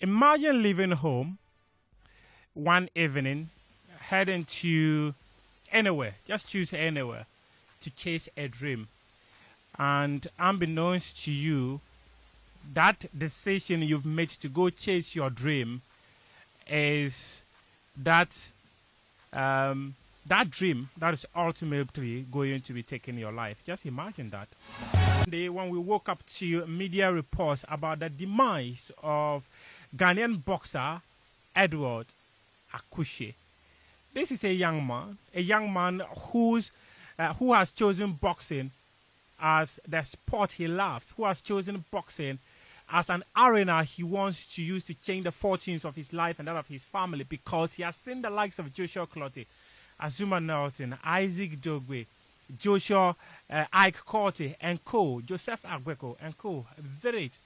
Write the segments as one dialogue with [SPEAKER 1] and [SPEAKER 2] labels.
[SPEAKER 1] Imagine leaving home one evening, heading to anywhere, just choose anywhere, to chase a dream. And unbeknownst to you, that decision you've made to go chase your dream is that that dream that is ultimately going to be taking your life. Just imagine that. When we woke up to media reports about the demise of Ghanaian boxer Edward Akushe. This is a young man who has chosen boxing as the sport he loves, who has chosen boxing as an arena he wants to use to change the fortunes of his life and that of his family, because he has seen the likes of Joshua Clottey, Azuma Nelson, Isaac Dogwe, Joshua Ike Corte and co, Joseph Agweko and co, did it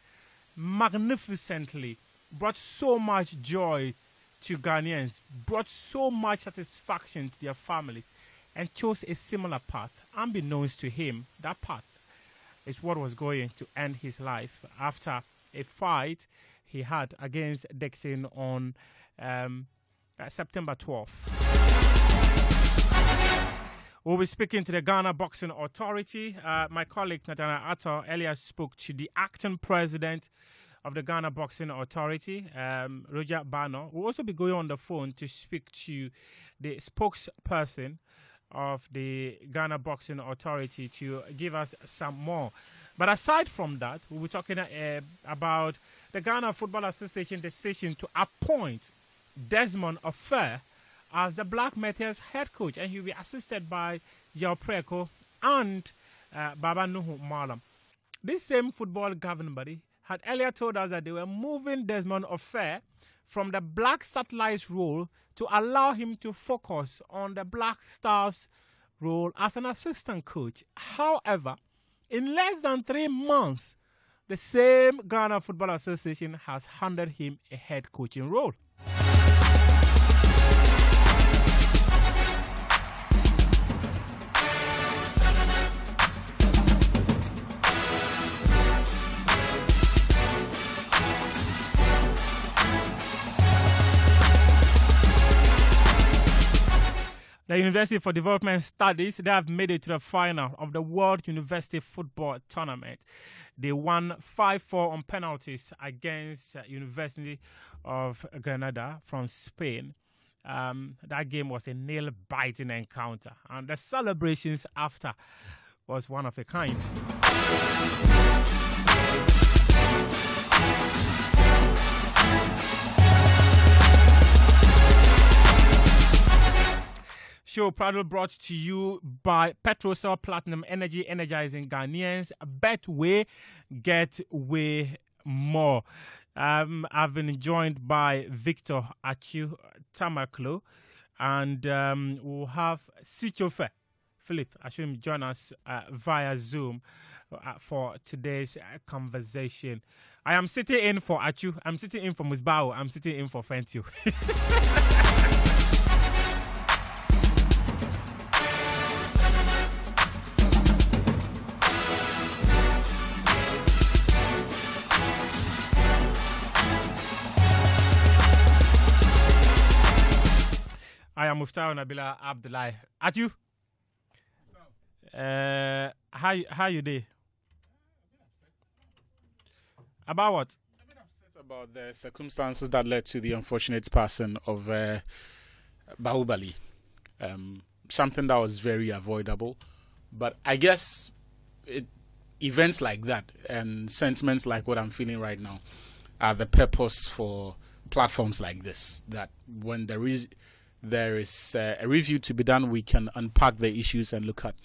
[SPEAKER 1] magnificently, brought so much joy to Ghanaians, brought so much satisfaction to their families, and chose a similar path. Unbeknownst to him, that path is what was going to end his life after a fight he had against Dixon on September 12th. We'll be speaking to the Ghana Boxing Authority. My colleague Nathaniel Atta earlier spoke to the acting president of the Ghana Boxing Authority, Roger Bano. We'll also be going on the phone to speak to the spokesperson of the Ghana Boxing Authority to give us some more. But aside from that, we'll be talking about the Ghana Football Association decision to appoint Desmond Ofer as the Black Meteors head coach, and he'll be assisted by Yao Preko and Baba Nuhu Malam. This same football governing body had earlier told us that they were moving Desmond Ofer from the Black Satellites role to allow him to focus on the Black Stars role as an assistant coach. However, in less than 3 months, the same Ghana Football Association has handed him a head coaching role. The University for Development Studies, they have made it to the final of the World University Football Tournament. They won 5-4 on penalties against University of Granada from Spain. That game was a nail-biting encounter, and the celebrations after was one of a kind. Show proudly brought to you by Petrosol Platinum Energy, energizing Ghanaians. Betway, get way more. I've been joined by Victor Achu Tamaklo, and we'll have Sichofe Philip Ashim join us via Zoom for today's conversation. I am sitting in for Achu. I'm sitting in for Musbao. I'm sitting in for Fentio. I am Muftar Nabila Abdullahi. At you? How you day? About what?
[SPEAKER 2] I've been upset about the circumstances that led to the unfortunate passing of Bahubali. Something that was very avoidable. But I guess events like that and sentiments like what I'm feeling right now are the purpose for platforms like this. That when there is a review to be done, we can unpack the issues and look at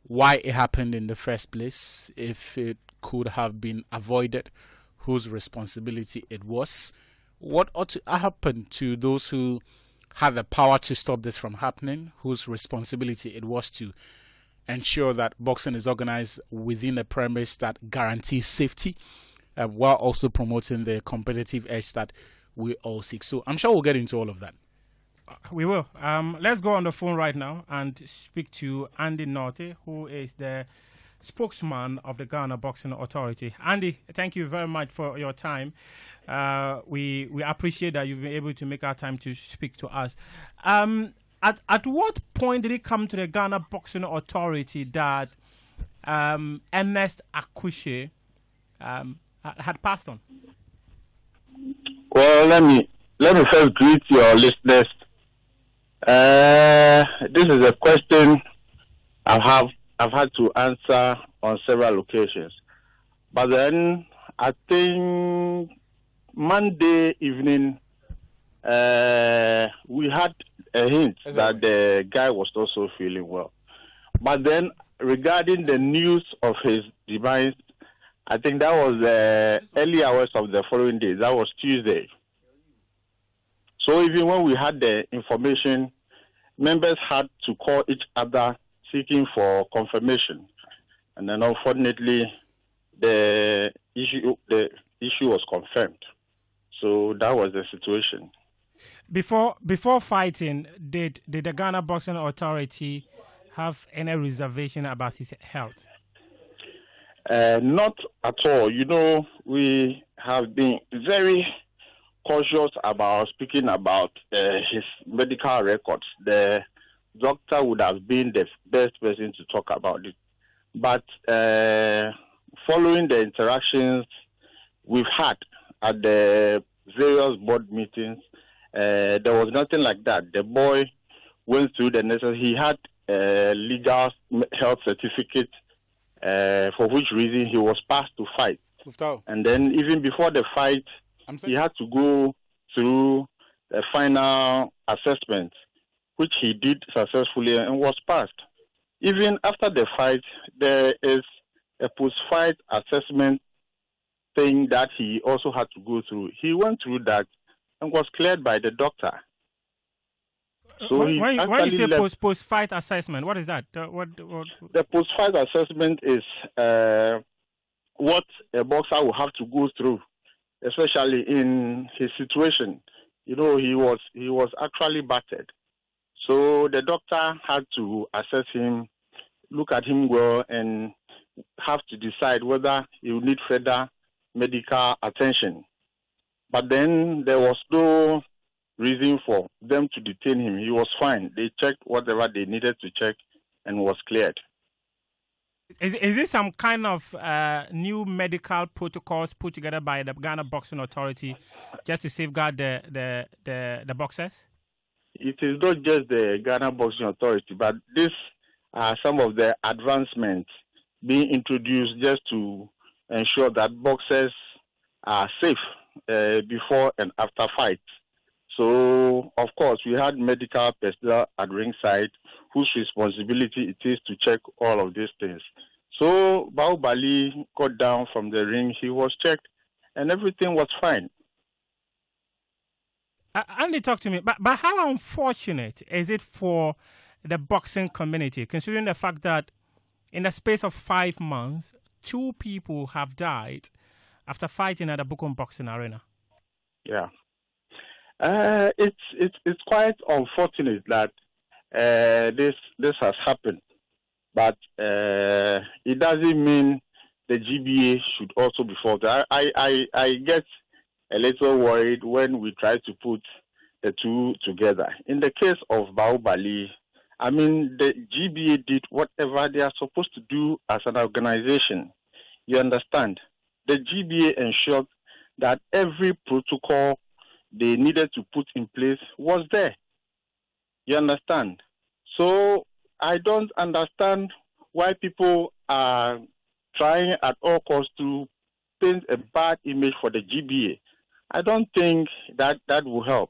[SPEAKER 2] why it happened in the first place, if it could have been avoided, whose responsibility it was, what ought to happen to those who had the power to stop this from happening, whose responsibility it was to ensure that boxing is organized within a premise that guarantees safety, while also promoting the competitive edge that we all seek. So I'm sure we'll get into all of that.
[SPEAKER 1] We will. Let's go on the phone right now and speak to Andy Norte, who is the spokesman of the Ghana Boxing Authority. Andy, thank you very much for your time. We appreciate that you've been able to make our time to speak to us. At what point did it come to the Ghana Boxing Authority that Ernest Akushe had passed on?
[SPEAKER 3] Well, let me first greet your listeners. This is a question I've had to answer on several occasions. But then I think Monday evening we had a hint that the guy was also feeling well. But then regarding the news of his demise, I think that was the early hours of the following day. That was Tuesday. So even when we had the information, members had to call each other seeking for confirmation. And then unfortunately, the issue was confirmed. So that was the situation.
[SPEAKER 1] Before fighting, did the Ghana Boxing Authority have any reservation about his health?
[SPEAKER 3] Not at all. You know, we have been very cautious about speaking about his medical records. The doctor would have been the best person to talk about it. But following the interactions we've had at the various board meetings, there was nothing like that. The boy went through the necessary. He had a legal health certificate, for which reason he was passed to fight. And then even before the fight, he had to go through a final assessment, which he did successfully and was passed. Even after the fight, there is a post-fight assessment thing that he also had to go through. He went through that and was cleared by the doctor. So
[SPEAKER 1] when you say post-fight assessment, what is that?
[SPEAKER 3] The post-fight assessment is what a boxer will have to go through, especially in his situation. You know, he was actually battered. So the doctor had to assess him, look at him well, and have to decide whether he will need further medical attention. But then there was no reason for them to detain him. He was fine. They checked whatever they needed to check and was cleared.
[SPEAKER 1] Is this some kind of new medical protocols put together by the Ghana Boxing Authority just to safeguard the boxers?
[SPEAKER 3] It is not just the Ghana Boxing Authority, but these are some of the advancements being introduced just to ensure that boxers are safe before and after fights. So, of course, we had medical personnel at ringside whose responsibility it is to check all of these things. So, Bahubali got down from the ring, he was checked, and everything was fine.
[SPEAKER 1] Andy, talk to me. But how unfortunate is it for the boxing community, considering the fact that in the space of 5 months, 2 people have died after fighting at the Bukum Boxing Arena?
[SPEAKER 3] Yeah. It's quite unfortunate that this has happened, but it doesn't mean the GBA should also be faulted. I get a little worried when we try to put the two together. In the case of Bahubali, I mean, the GBA did whatever they are supposed to do as an organization. You understand? The GBA ensured that every protocol they needed to put in place was there. You understand? So I don't understand why people are trying at all costs to paint a bad image for the GBA. I don't think that will help,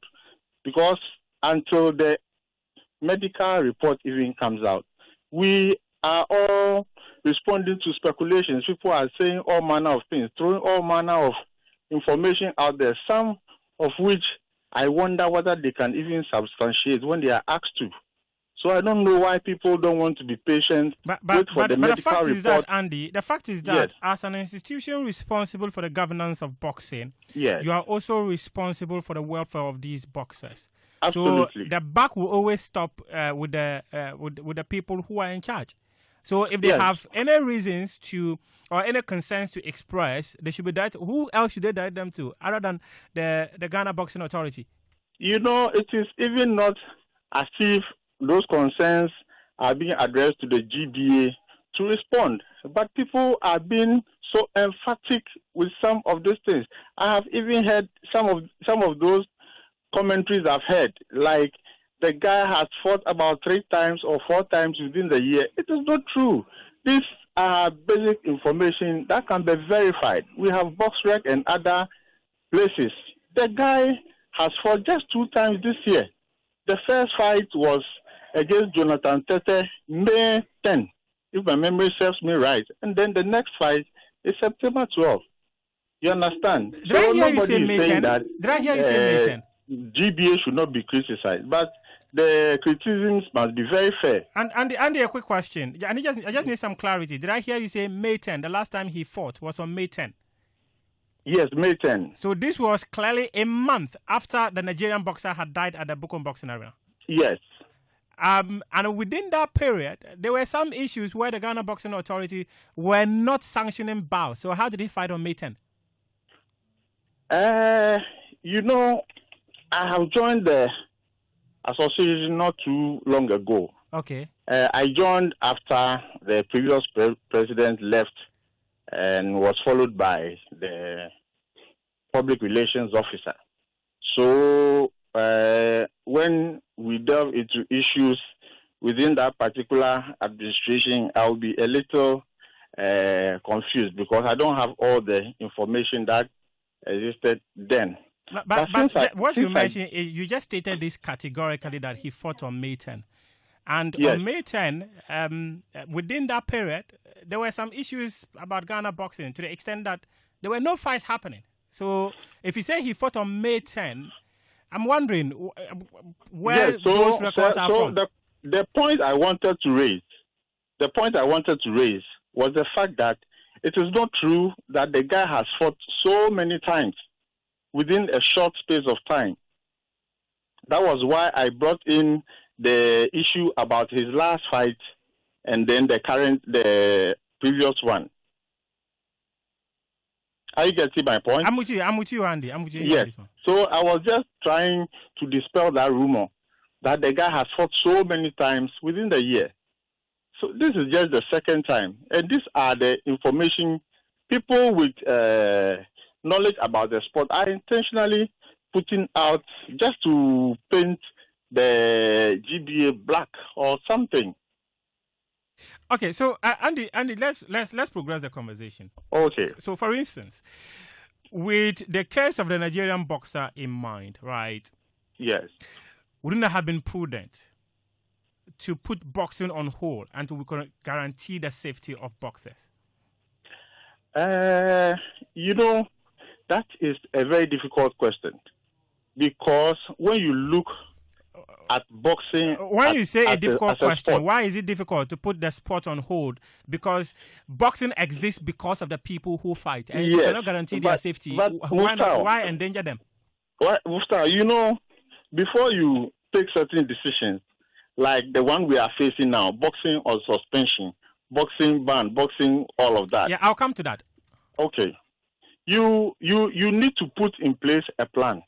[SPEAKER 3] because until the medical report even comes out, we are all responding to speculations. People are saying all manner of things, throwing all manner of information out there, some of which I wonder whether they can even substantiate when they are asked to. So I don't know why people don't want to be patient. But the
[SPEAKER 1] fact
[SPEAKER 3] report.
[SPEAKER 1] Is that, Andy, the fact is that
[SPEAKER 3] Yes.
[SPEAKER 1] as an institution responsible for the governance of boxing,
[SPEAKER 3] Yes.
[SPEAKER 1] you are also responsible for the welfare of these boxers.
[SPEAKER 3] Absolutely.
[SPEAKER 1] So the buck will always stop with the people who are in charge. So if they
[SPEAKER 3] Yes.
[SPEAKER 1] have any reasons to or any concerns to express, they should be directed. Who else should they direct them to other than the Ghana Boxing Authority?
[SPEAKER 3] It is even not as if those concerns are being addressed to the GBA to respond. But people are being so emphatic with some of those things. I have even heard some of those commentaries I've heard, like the guy has fought about 3 times or 4 times within the year. It is not true. These are basic information that can be verified. We have BoxRec and other places. The guy has fought just 2 times this year. The first fight was against Jonathan Tete, May 10, if my memory serves me right. And then the next fight is September 12. You understand?
[SPEAKER 1] Did I hear you say
[SPEAKER 3] is
[SPEAKER 1] May
[SPEAKER 3] saying
[SPEAKER 1] 10?
[SPEAKER 3] that
[SPEAKER 1] Did I hear you say May 10?
[SPEAKER 3] GBA should not be criticized, but the criticisms must be very fair.
[SPEAKER 1] And Andy, a quick question. I just need some clarity. Did I hear you say May 10? The last time he fought was on May 10.
[SPEAKER 3] Yes, May 10.
[SPEAKER 1] So this was clearly a month after the Nigerian boxer had died at the Bukom Boxing Arena.
[SPEAKER 3] Yes.
[SPEAKER 1] And within that period, there were some issues where the Ghana Boxing Authority were not sanctioning bouts. So how did he fight on May 10?
[SPEAKER 3] I have joined the association not too long ago.
[SPEAKER 1] Okay.
[SPEAKER 3] I joined after the previous president left and was followed by the public relations officer. So when we delve into issues within that particular administration, I'll be a little confused because I don't have all the information that existed then.
[SPEAKER 1] But what you mentioned, you just stated this categorically that he fought on May 10. And
[SPEAKER 3] yes.
[SPEAKER 1] On May 10, within that period, there were some issues about Ghana boxing to the extent that there were no fights happening. So if you say he fought on May 10, I'm wondering where those records are from.
[SPEAKER 3] The point I wanted to raise was the fact that it is not true that the guy has fought so many times within a short space of time. That was why I brought in the issue about his last fight and then the previous one. Are you getting my point?
[SPEAKER 1] I'm with you, Andy. I'm with you.
[SPEAKER 3] Yes. So I was just trying to dispel that rumor that the guy has fought so many times within the year. So this is just the second time. And these are the information people with knowledge about the sport are intentionally putting out just to paint the GBA black or something.
[SPEAKER 1] Okay, so Andy, let's progress the conversation.
[SPEAKER 3] Okay.
[SPEAKER 1] So for instance, with the case of the Nigerian boxer in mind, right?
[SPEAKER 3] Yes.
[SPEAKER 1] Wouldn't it have been prudent to put boxing on hold and to guarantee the safety of boxers?
[SPEAKER 3] That is a very difficult question because when you look at boxing...
[SPEAKER 1] When you say a difficult question, why is it difficult to put the sport on hold? Because boxing exists because of the people who fight, and you cannot guarantee their safety. Why endanger them?
[SPEAKER 3] Musta, before you take certain decisions, like the one we are facing now, boxing or suspension, boxing ban, boxing, all of that.
[SPEAKER 1] Yeah, I'll come to that.
[SPEAKER 3] Okay. You need to put in place a plan.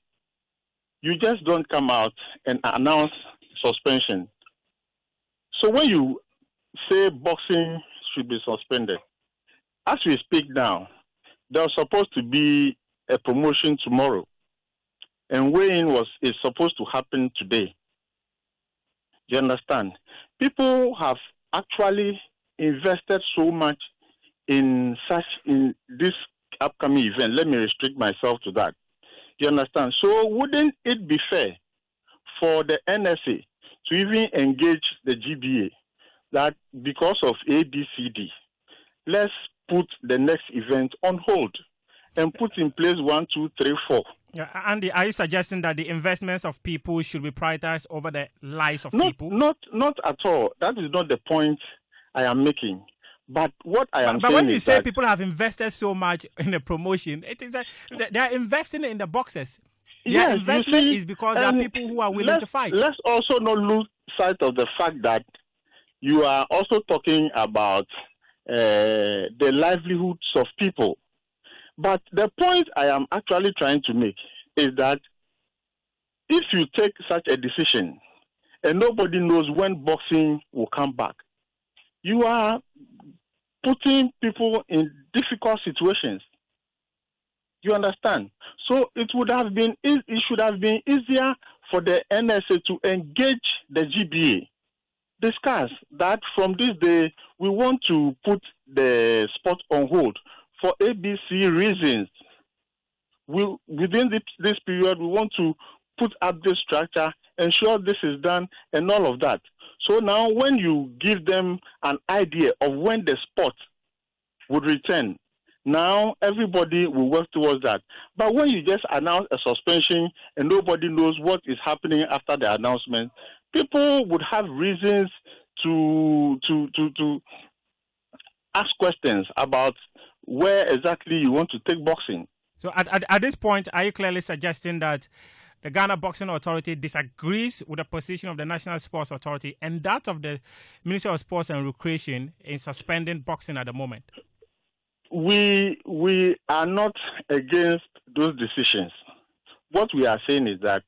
[SPEAKER 3] You just don't come out and announce suspension. So when you say boxing should be suspended, as we speak now, there's supposed to be a promotion tomorrow. And weigh-in is supposed to happen today. You understand? People have actually invested so much in this upcoming event. Let me restrict myself to that. You understand? So wouldn't it be fair for the NSA to even engage the GBA that because of ABCD, let's put the next event on hold and put in place 1, 2, 3, 4.
[SPEAKER 1] Yeah, Andy, are you suggesting that the investments of people should be prioritized over the lives of people?
[SPEAKER 3] Not at all. That is not the point I am making. But what I am saying is
[SPEAKER 1] But when you say people have invested so much in the promotion, it is that they are investing in the boxers. Their investment is because there are people who are willing to fight.
[SPEAKER 3] Let's also not lose sight of the fact that, you are also talking about the livelihoods of people. But the point I am actually trying to make is that if you take such a decision and nobody knows when boxing will come back, you are putting people in difficult situations. You understand? So it should have been easier for the NSA to engage the GBA, discuss that from this day we want to put the sport on hold for ABC reasons. Within this period, we want to put up this structure, ensure this is done, and all of that. So now when you give them an idea of when the sport would return, now everybody will work towards that. But when you just announce a suspension and nobody knows what is happening after the announcement, people would have reasons to ask questions about where exactly you want to take boxing.
[SPEAKER 1] So at this point, are you clearly suggesting that the Ghana Boxing Authority disagrees with the position of the National Sports Authority and that of the Ministry of Sports and Recreation in suspending boxing at the moment?
[SPEAKER 3] We are not against those decisions. What we are saying is that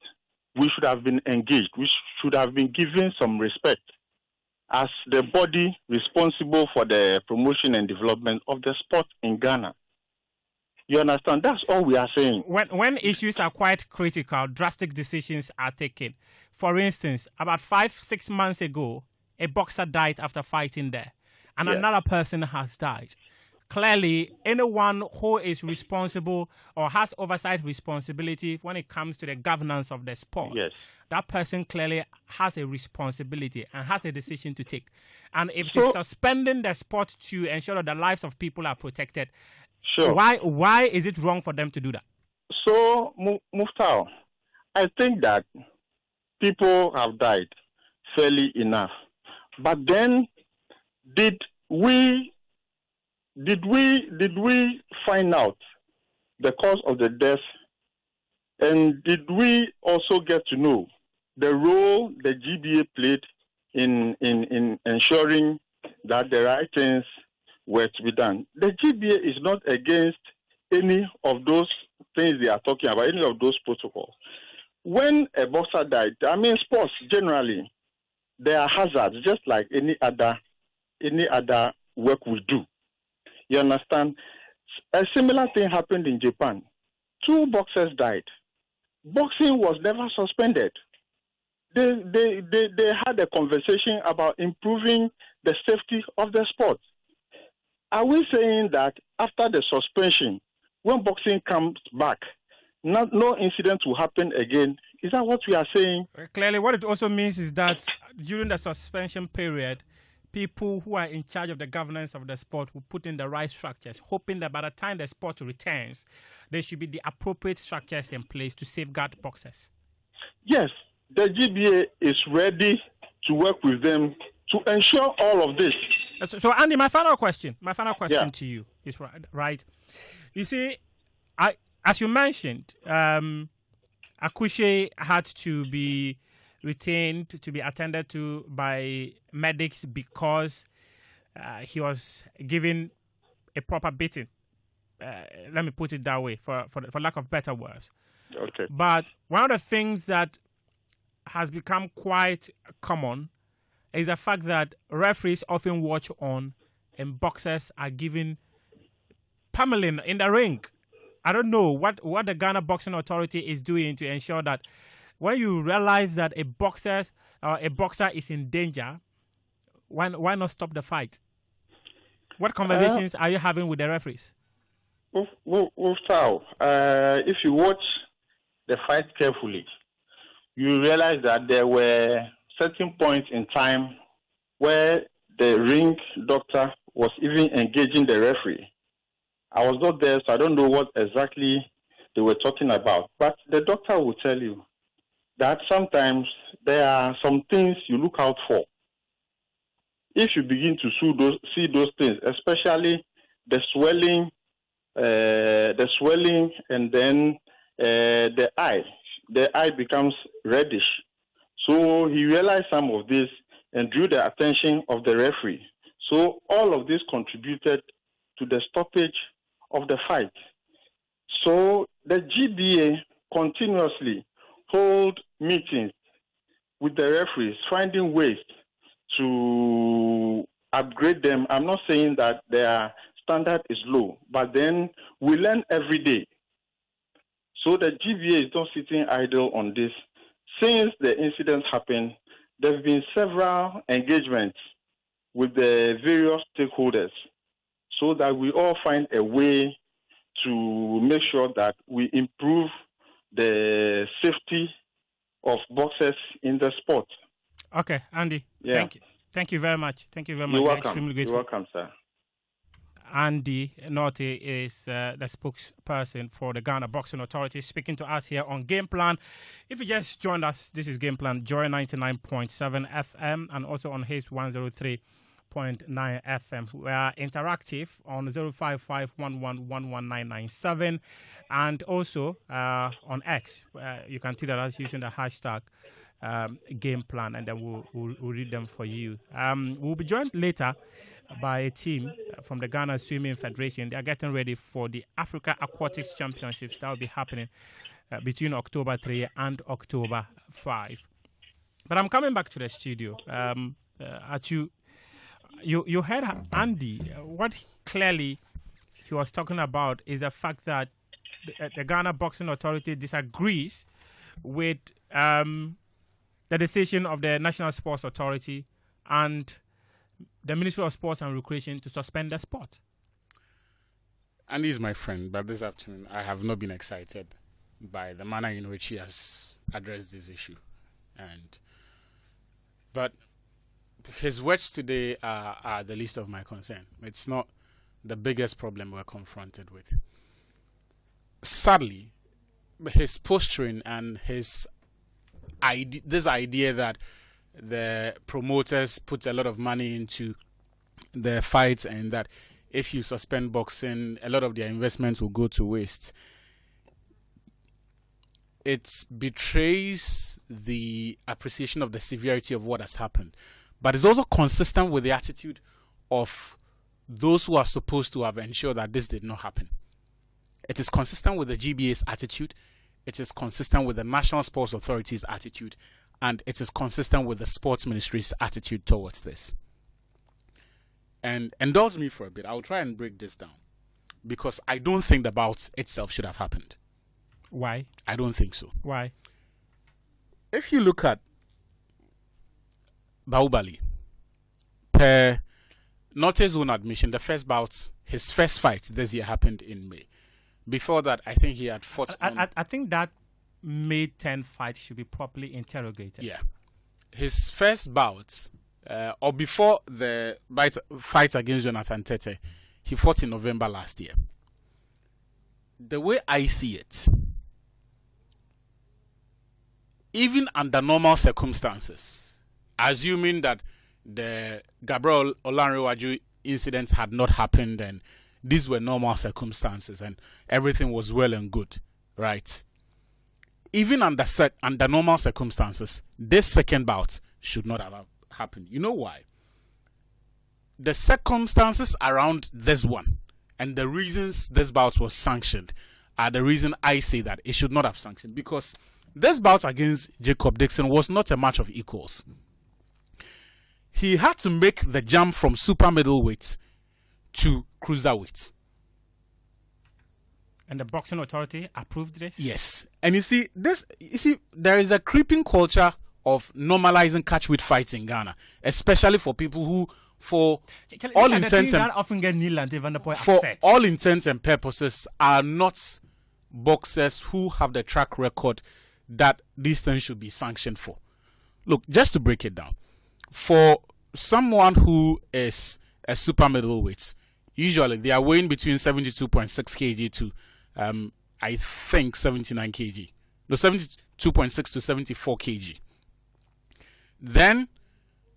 [SPEAKER 3] we should have been engaged. We should have been given some respect as the body responsible for the promotion and development of the sport in Ghana. You understand? That's all we are saying.
[SPEAKER 1] When issues are quite critical, drastic decisions are taken. For instance, about 5-6 months ago, a boxer died after fighting there, and another person has died. Clearly, anyone who is responsible or has oversight responsibility when it comes to the governance of the sport, that person clearly has a responsibility and has a decision to take. And if it's suspending the sport to ensure that the lives of people are protected, why is it wrong for them to do that?
[SPEAKER 3] So, Muftau, I think that people have died fairly enough. But then, did we find out the cause of the death, and did we also get to know the role the GBA played in ensuring that the right things were to be done? The GBA is not against any of those things they are talking about, any of those protocols. When a boxer died, I mean, sports generally, there are hazards, just like any other work we do. You understand? A similar thing happened in Japan. 2 boxers died. Boxing was never suspended. They had a conversation about improving the safety of the sport. Are we saying that after the suspension, when boxing comes back, no incident will happen again? Is that what we are saying?
[SPEAKER 1] Clearly, what it also means is that during the suspension period, people who are in charge of the governance of the sport will put in the right structures, hoping that by the time the sport returns, there should be the appropriate structures in place to safeguard boxers.
[SPEAKER 3] Yes, the GBA is ready to work with them to ensure all of this.
[SPEAKER 1] So Andy, my final question to you is right. You see, as you mentioned, Akushe had to be retained to be attended to by medics because he was given a proper beating. Let me put it that way, for lack of better words.
[SPEAKER 3] Okay.
[SPEAKER 1] But one of the things that has become quite common is the fact that referees often watch on and boxers are given pummeling in the ring. I don't know what the Ghana Boxing Authority is doing to ensure that when you realize that a boxer is in danger, why not stop the fight? What conversations are you having with the referees?
[SPEAKER 3] If you watch the fight carefully, you realize that there were certain points in time where the ring doctor was even engaging the referee. I was not there, so I don't know what exactly they were talking about. But the doctor will tell you that sometimes there are some things you look out for. If you begin to see those things, especially the swelling, and then the eye becomes reddish. So he realized some of this, and drew the attention of the referee. So all of this contributed to the stoppage of the fight. So the GBA continuously hold meetings with the referees, finding ways to upgrade them. I'm not saying that their standard is low, but then we learn every day. So the GBA is not sitting idle on this. Since the incidents happened, there have been several engagements with the various stakeholders so that we all find a way to make sure that we improve the safety of boxers in the sport.
[SPEAKER 1] Okay, Andy.
[SPEAKER 3] Yeah.
[SPEAKER 1] Thank you. Thank you very much. Thank you very much.
[SPEAKER 3] You're welcome.
[SPEAKER 1] Extremely grateful.
[SPEAKER 3] You're welcome, sir.
[SPEAKER 1] Andy Norte is the spokesperson for the Ghana Boxing Authority, speaking to us here on Game Plan. If you just joined us, this is Game Plan, Joy 99.7 FM, and also on his 103.9 FM. We are interactive on 05511119997, and also on X. You can tweet at us using the hashtag Game Plan, and then we'll read them for you. We'll be joined later by a team from the Ghana Swimming Federation. They are getting ready for the Africa Aquatics Championships that will be happening between October 3 and October 5. But I'm coming back to the studio. You heard Andy. What clearly he was talking about is the fact that the Ghana Boxing Authority disagrees with the decision of the National Sports Authority and the Ministry of Sports and Recreation to suspend the sport.
[SPEAKER 2] Andy is my friend, but this afternoon I have not been excited by the manner in which he has addressed this issue. But his words today are the least of my concern. It's not the biggest problem we're confronted with. Sadly, his posturing and this idea that the promoters put a lot of money into the fights and that if you suspend boxing, a lot of their investments will go to waste. It betrays the appreciation of the severity of what has happened. But it's also consistent with the attitude of those who are supposed to have ensured that this did not happen. It is consistent with the GBA's attitude. It is consistent with the National Sports Authority's attitude. And it is consistent with the Sports Ministry's attitude towards this. And indulge me for a bit. I'll try and break this down. Because I don't think the bout itself should have happened.
[SPEAKER 1] Why?
[SPEAKER 2] I don't think so.
[SPEAKER 1] Why?
[SPEAKER 2] If you look at Bahubali, per Norte's own admission, the first bout, his first fight this year happened in May. Before that, I think he had fought.
[SPEAKER 1] I think that May 10 fight should be properly interrogated.
[SPEAKER 2] Yeah. His first bout, or before the fight against Jonathan Tete, he fought in November last year. The way I see it, even under normal circumstances, assuming that the Gabriel Olanrewaju incident had not happened and these were normal circumstances and everything was well and good, right? Even under normal circumstances, this second bout should not have happened. You know why? The circumstances around this one and the reasons this bout was sanctioned are the reason I say that it should not have sanctioned, because this bout against Jacob Dixon was not a match of equals. He had to make the jump from super middleweight to cruiserweight.
[SPEAKER 1] And the Boxing Authority approved this?
[SPEAKER 2] Yes. And you see, there is a creeping culture of normalizing catchweight fights in Ghana, especially for people who, for all intents and purposes, are not boxers who have the track record that these things should be sanctioned for. Look, just to break it down, for someone who is a super middleweight, usually they are weighing between 72.6 kg to I think 79 kg. No, 72.6 to 74 kg. Then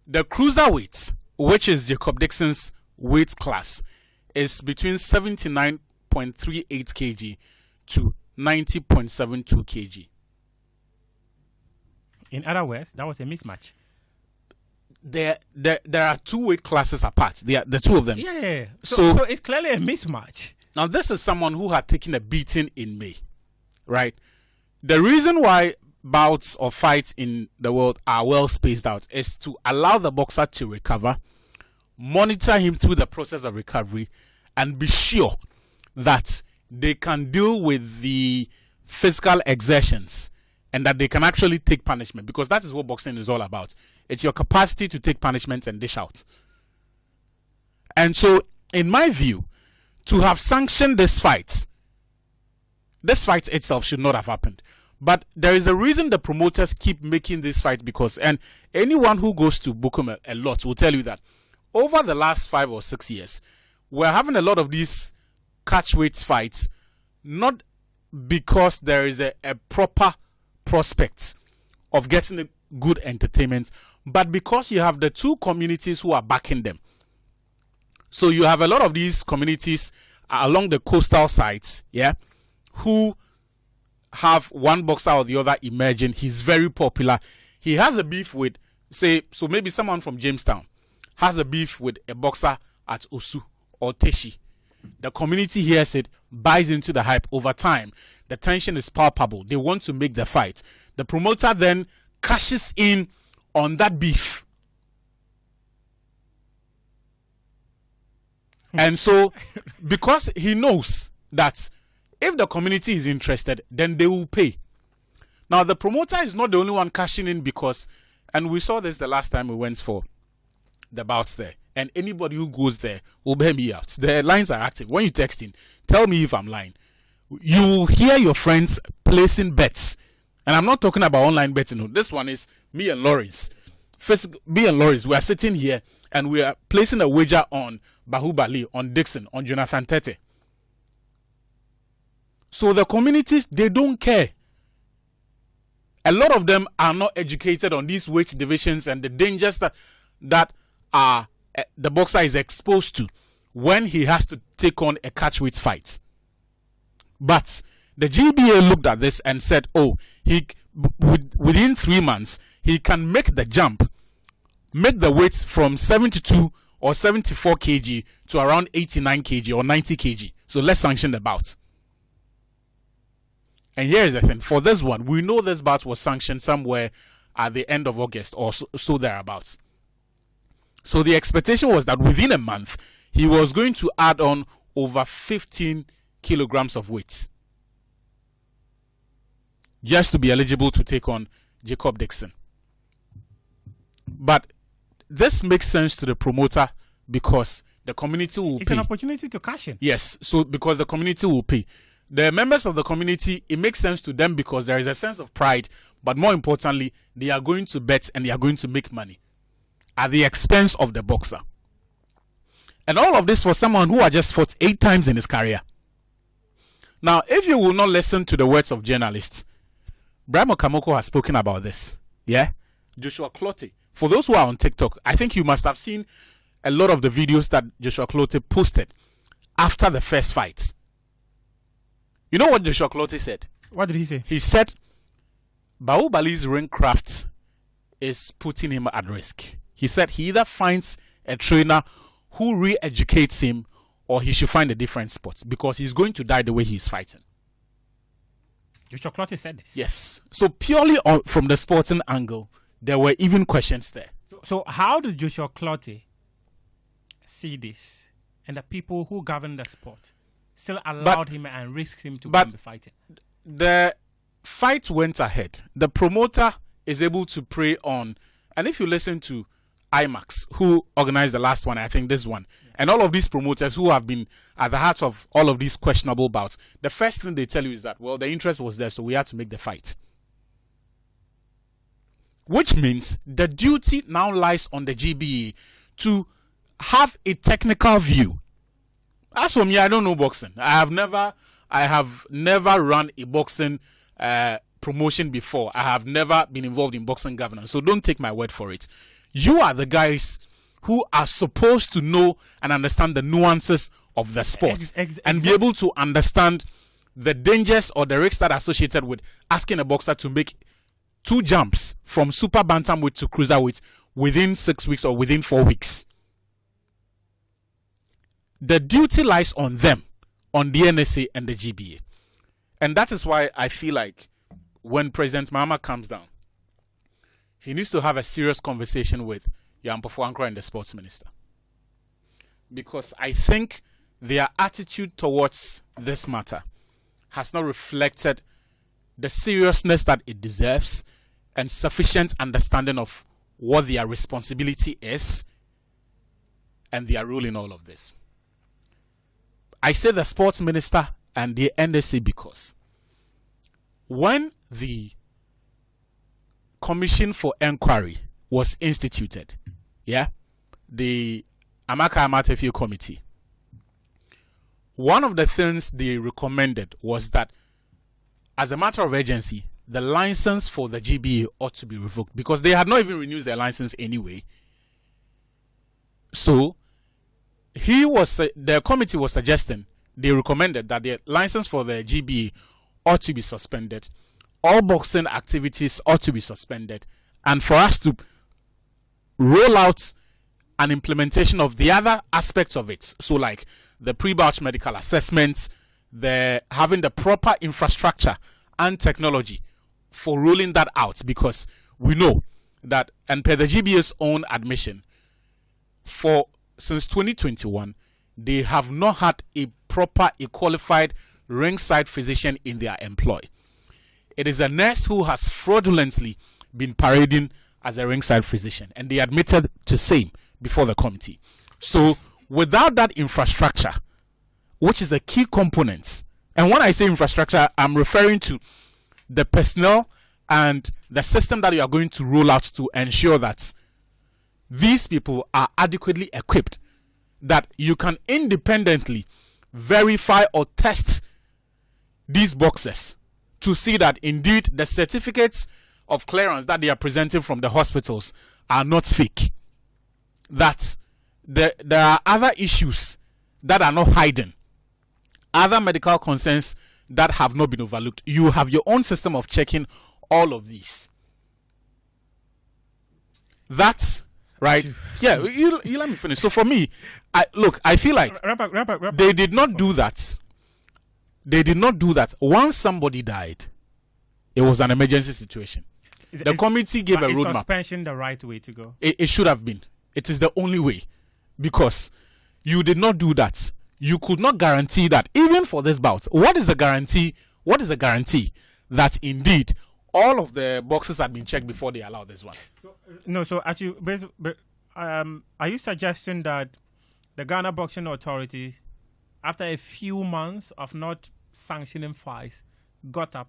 [SPEAKER 2] the cruiserweight, which is Jacob Dixon's weight class, is between 79.38 kg to 90.72 kg.
[SPEAKER 1] In other words, that was a mismatch.
[SPEAKER 2] there are two weight classes apart. The two of them.
[SPEAKER 1] Yeah. So it's clearly a mismatch.
[SPEAKER 2] Now, this is someone who had taken a beating in May, right? The reason why bouts or fights in the world are well spaced out is to allow the boxer to recover, monitor him through the process of recovery, and be sure that they can deal with the physical exertions and that they can actually take punishment, because that is what boxing is all about. It's your capacity to take punishment and dish out. And so, in my view, to have sanctioned this fight itself should not have happened. But there is a reason the promoters keep making this fight, because, and anyone who goes to Bukum a lot will tell you that over the last 5 or 6 years, we're having a lot of these catchweight fights, not because there is a proper prospect of getting a good entertainment, but because you have the two communities who are backing them. So you have a lot of these communities along the coastal sides, who have one boxer or the other emerging. He's very popular. He has a beef with, say, so maybe someone from Jamestown has a beef with a boxer at Osu or Teshi. The community hears it, buys into the hype. Over time, the tension is palpable. They want to make the fight. The promoter then cashes in on that beef. And so, because he knows that if the community is interested, then they will pay. Now, the promoter is not the only one cashing in, because, and we saw this the last time we went for the bouts there, and anybody who goes there will bear me out. The lines are active. When you text in, tell me if I'm lying. You will hear your friends placing bets. And I'm not talking about online betting. This one is me and Lawrence. First, me and Lawrence, we are sitting here and we are placing a wager on Bahubali, on Dixon, on Jonathan Tete. So the communities, they don't care. A lot of them are not educated on these weight divisions and the dangers that are the boxer is exposed to when he has to take on a catchweight fight. But the GBA looked at this and said, within 3 months, he can make the jump, make the weight from 72 or 74 kg to around 89 kg or 90 kg. So let's sanction the bout. And here is the thing. For this one, we know this bout was sanctioned somewhere at the end of August or so thereabouts. So the expectation was that within a month, he was going to add on over 15 kilograms of weight just to be eligible to take on Jacob Dixon. But this makes sense to the promoter because the community will pay.
[SPEAKER 1] It's an opportunity to cash in.
[SPEAKER 2] Yes, so because the community will pay. The members of the community, it makes sense to them because there is a sense of pride, but more importantly, they are going to bet and they are going to make money at the expense of the boxer. And all of this for someone who has just fought 8 times in his career. Now, if you will not listen to the words of journalists, Brian Okamoko has spoken about this. Yeah? Joshua Clottey. For those who are on TikTok, I think you must have seen a lot of the videos that Joshua Clottey posted after the first fight. You know what Joshua Clottey said?
[SPEAKER 1] What did he say?
[SPEAKER 2] He said, Bahubali's ring craft is putting him at risk. He said he either finds a trainer who re-educates him or he should find a different spot because he's going to die the way he's fighting.
[SPEAKER 1] Joshua Clottey said this?
[SPEAKER 2] Yes. So purely from the sporting angle, there were even questions there.
[SPEAKER 1] So how did Joshua Clottey see this and the people who govern the sport still allowed him and risked him to come be fighting?
[SPEAKER 2] The fight went ahead. The promoter is able to prey on, and if you listen to IMAX, who organized the last one, I think this one, and all of these promoters who have been at the heart of all of these questionable bouts, the first thing they tell you is that, well, the interest was there, so we had to make the fight. Which means the duty now lies on the GBA to have a technical view. As for me, I don't know boxing. I have never run a boxing promotion before. I have never been involved in boxing governance, so don't take my word for it. You are the guys who are supposed to know and understand the nuances of the sport and be able to understand the dangers or the risks that are associated with asking a boxer to make 2 jumps from super bantamweight to cruiserweight within 6 weeks or within 4 weeks. The duty lies on them, on the NSA and the GBA. And that is why I feel like when President Mahama comes down, he needs to have a serious conversation with Yampofo Ankara and the sports minister. Because I think their attitude towards this matter has not reflected the seriousness that it deserves and sufficient understanding of what their responsibility is and their role in all of this. I say the sports minister and the NSA because when the Commission for Inquiry was instituted, the Amaka Amatefe Committee, one of the things they recommended was that as a matter of urgency, the license for the GBA ought to be revoked because they had not even renewed their license anyway. So the committee was suggesting, they recommended that the license for the GBA ought to be suspended. All boxing activities ought to be suspended. And for us to roll out an implementation of the other aspects of it. So like the pre-bout medical assessments, having the proper infrastructure and technology for rolling that out, because we know that, and per the GBA's own admission, since 2021, they have not had a qualified ringside physician in their employ. It is a nurse who has fraudulently been parading as a ringside physician, and they admitted to same before the committee. So without that infrastructure, which is a key component, and when I say infrastructure, I'm referring to the personnel and the system that you are going to roll out to ensure that these people are adequately equipped, that you can independently verify or test these boxes to see that indeed the certificates of clearance that they are presenting from the hospitals are not fake. That there are other issues that are not hidden, other medical concerns that have not been overlooked. You have your own system of checking all of these. That's right. Yeah, you let me finish. So for me, I feel like
[SPEAKER 1] wrap up.
[SPEAKER 2] They did not do that. They did not do that. Once somebody died, it was an emergency situation. The committee gave a roadmap.
[SPEAKER 1] Is suspension the right way to go?
[SPEAKER 2] It should have been. It is the only way, because you did not do that. You could not guarantee that even for this bout. What is the guarantee? What is the guarantee that indeed all of the boxes had been checked before they allowed this one?
[SPEAKER 1] So actually, are you suggesting that the Ghana Boxing Authority, after a few months of not sanctioning fights, got up,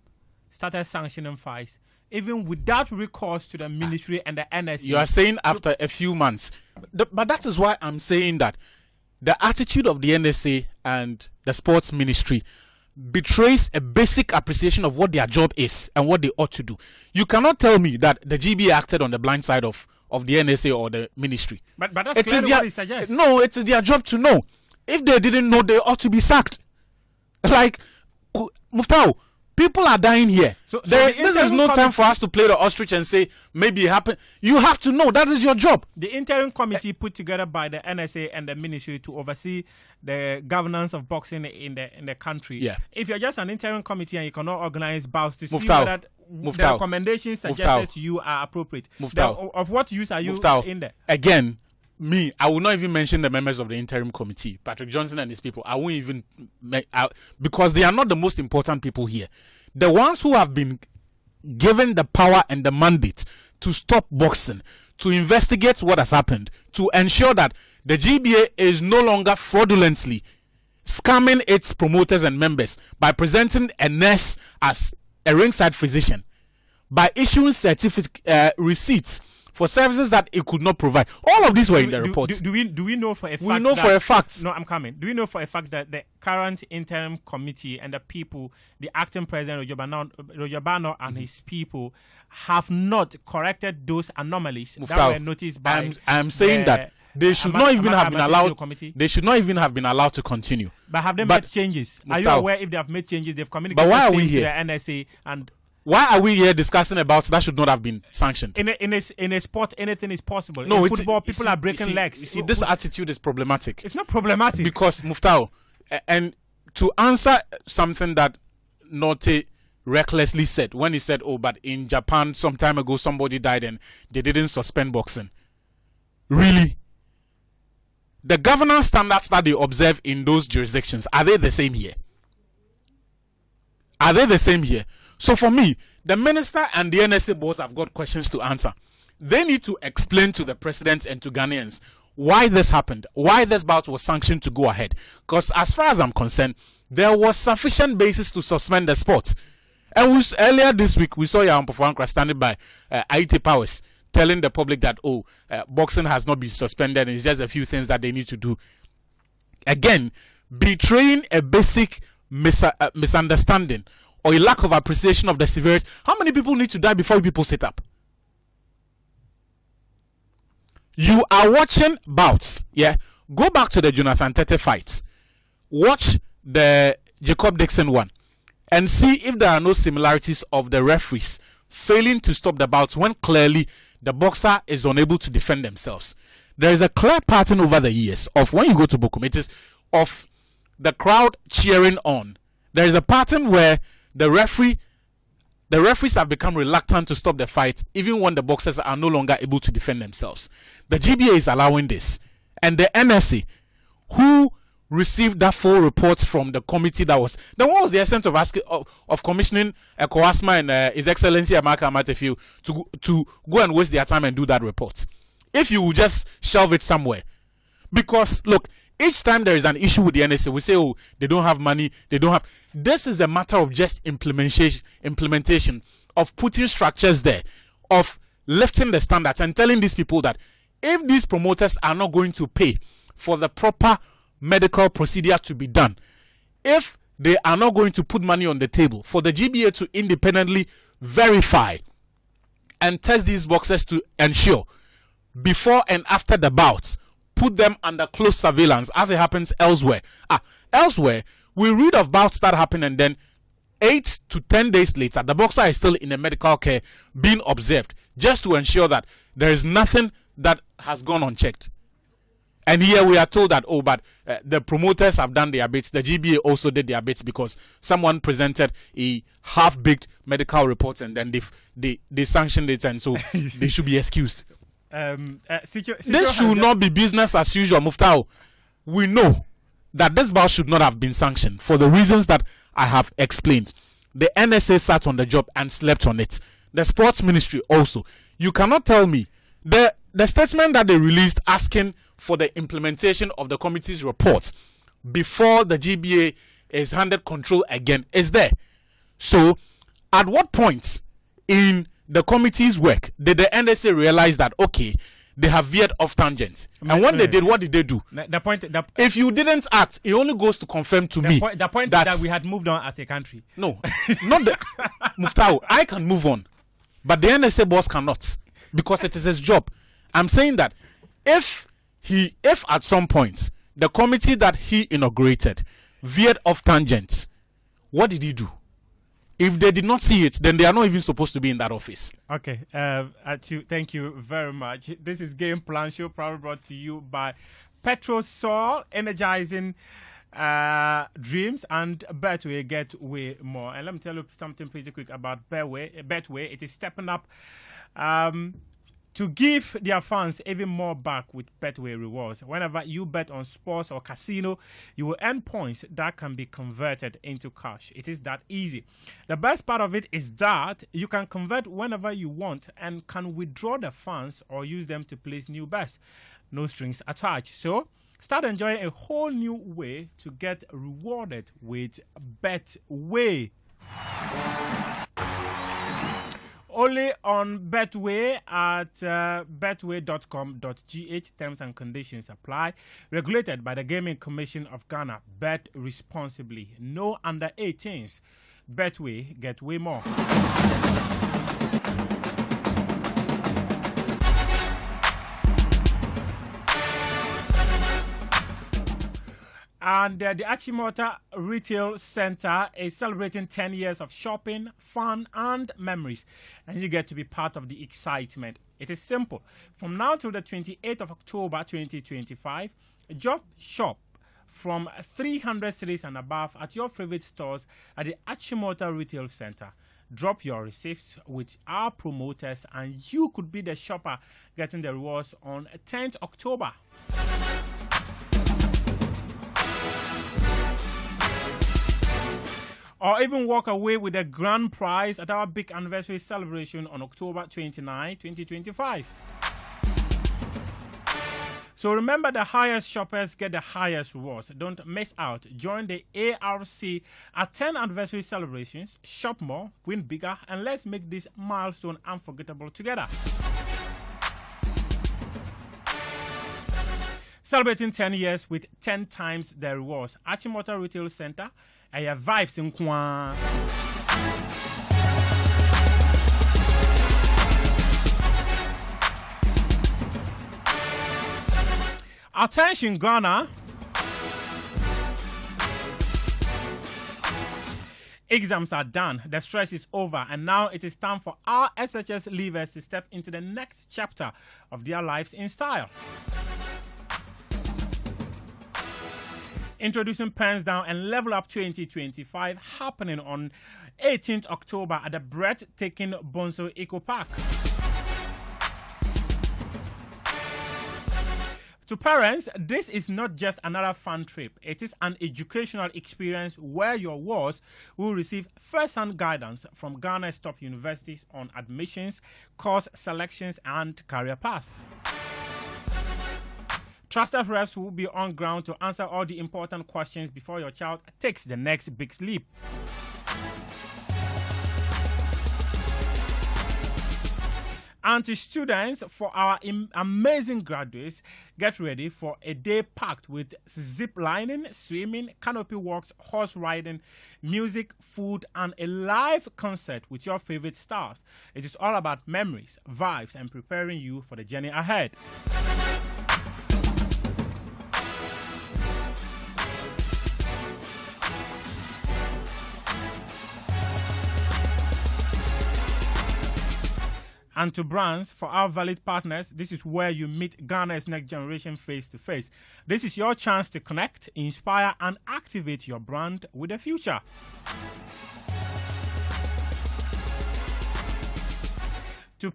[SPEAKER 1] started sanctioning fights, even without recourse to the ministry and the NSA?
[SPEAKER 2] You are saying after a few months. But that is why I'm saying that the attitude of the NSA and the sports ministry betrays a basic appreciation of what their job is and what they ought to do. You cannot tell me that the GBA acted on the blind side of the NSA or the ministry.
[SPEAKER 1] But that's clearly what he suggests.
[SPEAKER 2] No, it is their job to know. If they didn't know, they ought to be sacked. Like, Muftau, people are dying here. This is no time for us to play the ostrich and say maybe it happened. You have to know. That is your job.
[SPEAKER 1] The interim committee put together by the NSA and the ministry to oversee the governance of boxing in the country.
[SPEAKER 2] Yeah.
[SPEAKER 1] If you're just an interim committee and you cannot organize bouts to see
[SPEAKER 2] Muftau,
[SPEAKER 1] whether the recommendations suggested to you are appropriate, of what use are you in there?
[SPEAKER 2] Again, I will not even mention the members of the interim committee, Patrick Johnson and his people. I won't even because they are not the most important people here. The ones who have been given the power and the mandate to stop boxing, to investigate what has happened, to ensure that the GBA is no longer fraudulently scamming its promoters and members by presenting a nurse as a ringside physician, by issuing receipts for services that it could not provide. All of these were in the reports.
[SPEAKER 1] Do we know for a fact?
[SPEAKER 2] We know for a fact.
[SPEAKER 1] No, I'm coming. Do we know for a fact that the current interim committee and the people, the acting president Roger Bano and his people, have not corrected those anomalies that were noticed by?
[SPEAKER 2] I'm saying that they should not even have been allowed. They should not even have been allowed to continue.
[SPEAKER 1] But have they made changes? Are you aware if they have made changes? They've communicated
[SPEAKER 2] to the
[SPEAKER 1] NSA and
[SPEAKER 2] Why are we here discussing about that should not have been sanctioned?
[SPEAKER 1] In a sport, anything is possible.
[SPEAKER 2] No,
[SPEAKER 1] in football, people are breaking legs.
[SPEAKER 2] You see, this attitude is problematic.
[SPEAKER 1] It's not problematic.
[SPEAKER 2] Because, Muftao, and to answer something that Norte recklessly said, when he said, oh, but in Japan some time ago somebody died and they didn't suspend boxing. Really? The governance standards that they observe in those jurisdictions, are they the same here? Are they the same here? So for me, the minister and the NSA boss have got questions to answer. They need to explain to the president and to Ghanaians why this happened, why this bout was sanctioned to go ahead. Because as far as I'm concerned, there was sufficient basis to suspend the sport. And earlier this week, we saw Yahan Pofoankra standing by IT Powers telling the public that, boxing has not been suspended and it's just a few things that they need to do. Again, betraying a basic misunderstanding or a lack of appreciation of the severity. How many people need to die before people sit up? You are watching bouts, yeah? Go back to the Jonathan Tete fight. Watch the Jacob Dixon one and see if there are no similarities of the referees failing to stop the bouts when clearly the boxer is unable to defend themselves. There is a clear pattern over the years of when you go to Bokum, it is of the crowd cheering on. There is a pattern where the referees have become reluctant to stop the fight even when the boxers are no longer able to defend themselves. The GBA is allowing this. And the NSA, who received that full report from the committee that was... Then what was the essence of asking of commissioning Kowasma and His Excellency Amaka Amatefiu to go and waste their time and do that report? If you just shelve it somewhere. Because, look, each time there is an issue with the NSA, we say, oh, they don't have money, they don't have... This is a matter of just implementation of putting structures there, of lifting the standards and telling these people that if these promoters are not going to pay for the proper medical procedure to be done, if they are not going to put money on the table for the GBA to independently verify and test these boxers to ensure before and after the bouts, put them under close surveillance as it happens elsewhere. Elsewhere, we read of bouts that happen and then 8 to 10 days later, the boxer is still in a medical care being observed just to ensure that there is nothing that has gone unchecked. And here we are told that, the promoters have done their bits. The GBA also did their bits because someone presented a half-baked medical report and then they sanctioned it, and so they should be excused. This should not be business as usual, Muftao. We know that this bout should not have been sanctioned for the reasons that I have explained. The NSA sat on the job and slept on it. The sports ministry also. You cannot tell me the statement that they released asking for the implementation of the committee's report before the GBA is handed control again is there. So, at what point in the committee's work did the NSA realize that, okay, they have veered off tangents? And when they did, what did they do? If you didn't act, it only goes to confirm to me
[SPEAKER 1] the point that we had moved on as a country.
[SPEAKER 2] No, not the Muftau. I can move on, but the NSA boss cannot because it is his job. I'm saying that if at some point the committee that he inaugurated veered off tangents, what did he do? If they did not see it, then they are not even supposed to be in that office.
[SPEAKER 1] Okay. Thank you very much. This is Game Plan Show, proudly brought to you by Petrosol, energizing dreams, and Betway, get way more. And let me tell you something pretty quick about Betway. It is stepping up to give their fans even more back with Betway rewards. Whenever you bet on sports or casino, you will earn points that can be converted into cash. It is that easy. The best part of it is that you can convert whenever you want and can withdraw the funds or use them to place new bets. No strings attached. So, start enjoying a whole new way to get rewarded with Betway. Only on Betway at betway.com.gh. Terms and conditions apply. Regulated by the Gaming Commission of Ghana. Bet responsibly. No under 18s. Betway, get way more. And And the Achimota Retail Center is celebrating 10 years of shopping, fun, and memories. And you get to be part of the excitement. It is simple. From now till the 28th of October 2025, just shop from 300 cities and above at your favorite stores at the Achimota Retail Center. Drop your receipts with our promoters and you could be the shopper getting the rewards on 10th October. Or even walk away with a grand prize at our big anniversary celebration on October 29, 2025. So remember, the highest shoppers get the highest rewards. Don't miss out. Join the ARC at 10 anniversary celebrations. Shop more, win bigger, and let's make this milestone unforgettable together. Celebrating 10 years with 10 times the rewards. Achimota Retail Center. Vibes in Kwan. Attention, Ghana. Exams are done, the stress is over, and now it is time for our SHS leavers to step into the next chapter of their lives in style. Introducing Pens Down and Level Up 2025, happening on 18th October at the breathtaking Bonso Eco Park. To parents, this is not just another fun trip. It is an educational experience where your wards will receive first-hand guidance from Ghana's top universities on admissions, course selections, and career paths. Trusted reps will be on ground to answer all the important questions before your child takes the next big leap. And to students, for our amazing graduates, get ready for a day packed with zip lining, swimming, canopy walks, horse riding, music, food, and a live concert with your favorite stars. It is all about memories, vibes, and preparing you for the journey ahead. And to brands, for our valid partners, this is where you meet Ghana's next generation face to face. This is your chance to connect, inspire, and activate your brand with the future. To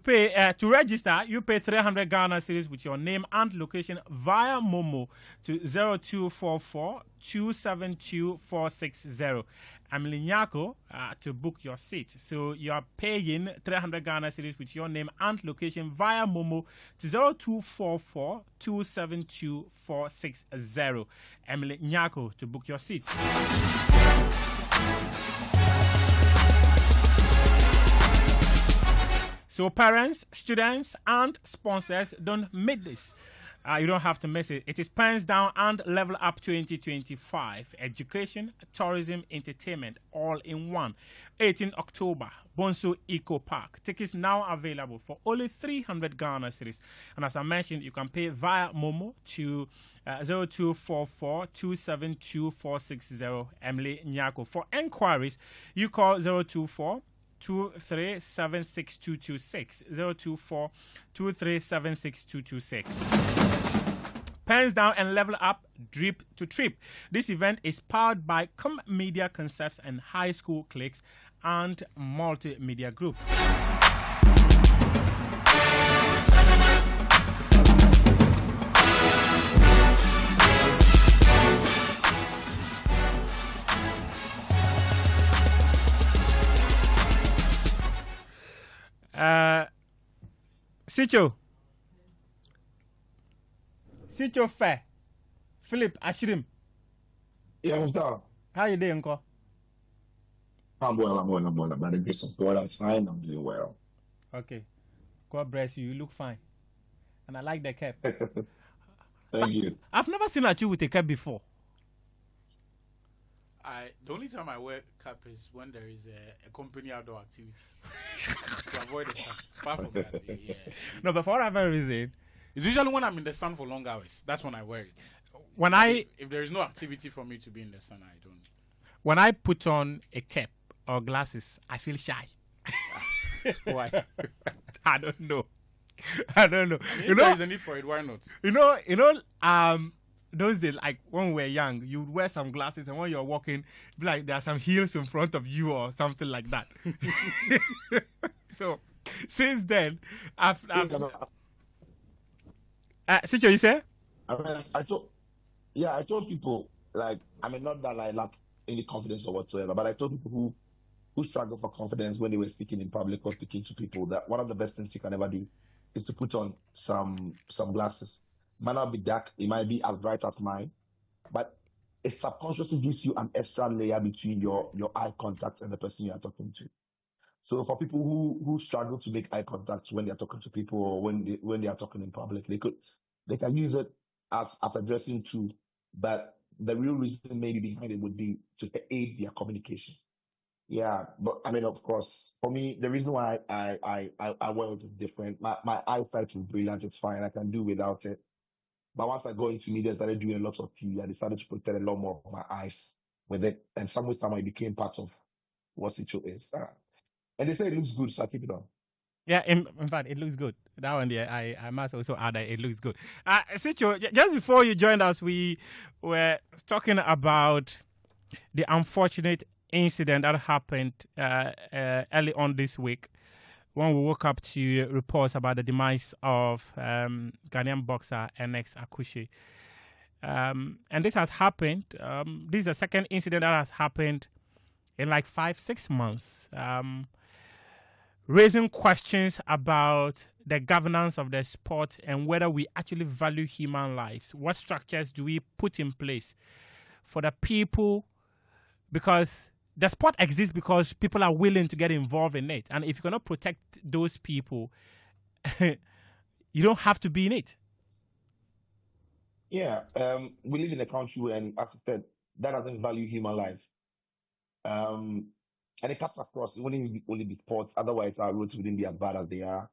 [SPEAKER 1] register, you pay 300 Ghana cedis with your name and location via Momo to 0244 272 460. Emily Nyako to book your seat. So you are paying 300 Ghana cedis with your name and location via Momo to 0244 272 460. Emily Nyako to book your seat. So parents, students, and sponsors, don't miss this. You don't have to miss it. It is Pens Down and Level Up 2025. Education, tourism, entertainment, all in one. 18 October, Bonso Eco Park. Tickets now available for only 300 Ghana cedis. And as I mentioned, you can pay via Momo to 0244 272 460. Emily Nyako. For enquiries, you call 024 2376226 024 2376226. Pens Down and Level Up, Drip to Trip. This event is powered by Com Media Concepts and High School Clicks and Multimedia Group. Sicho Fair. Philip Ashrim.
[SPEAKER 4] Yeah, sir.
[SPEAKER 1] How you doing, Uncle?
[SPEAKER 4] I'm well. By the grace of God, I'm fine. I'm doing well.
[SPEAKER 1] Okay. God bless you. You look fine. And I like the cap.
[SPEAKER 4] Thank you.
[SPEAKER 1] I've never seen you with a cap before.
[SPEAKER 2] The only time I wear cap is when there is a company outdoor activity to avoid the sun. Apart from that, yeah.
[SPEAKER 1] No, but for whatever reason,
[SPEAKER 2] it's usually when I'm in the sun for long hours. That's when I wear it.
[SPEAKER 1] when
[SPEAKER 2] if there is no activity for me to be in the sun, I don't.
[SPEAKER 1] when I put on a cap or glasses, I feel shy.
[SPEAKER 2] Why?
[SPEAKER 1] I don't know. I don't know.
[SPEAKER 2] I mean, if there is a need for it, why not?
[SPEAKER 1] Those days, like when we were young, you would wear some glasses, and when you're walking, be like there are some heels in front of you or something like that. So, since then, Sicho, you say?
[SPEAKER 4] I mean, I told people, like, I mean, not that I lack any confidence or whatsoever, but I told people who struggle for confidence when they were speaking in public or speaking to people that one of the best things you can ever do is to put on some glasses. It might not be dark, it might be as bright as mine, but it subconsciously gives you an extra layer between your eye contact and the person you are talking to. So for people who struggle to make eye contact when they are talking to people or when they are talking in public, they can use it as a dressing tool, but the real reason maybe behind it would be to aid their communication. Yeah, but I mean, of course, for me, the reason why I wear it is different. My eyesight is brilliant. It's fine. I can do without it. But once I go into media, I started doing lots of TV. I decided to protect a lot more of my eyes with it, and somehow it became part of what it is. And they say it looks good, so I keep it on.
[SPEAKER 1] Yeah, in fact, it looks good. That one, yeah, I must also add that it looks good. Sicho, just before you joined us, we were talking about the unfortunate incident that happened early on this week when we woke up to reports about the demise of Ghanaian boxer NX Akushi. And this has happened. This is the second incident that has happened in like 5-6 months. Raising questions about the governance of the sport and whether we actually value human lives. What structures do we put in place for the people? Because the sport exists because people are willing to get involved in it. And if you cannot protect those people, you don't have to be in it.
[SPEAKER 4] Yeah, we live in a country where, and as I said, that doesn't value human life. And it cuts across. It wouldn't only be sports. Otherwise, our roads wouldn't be as bad as they are.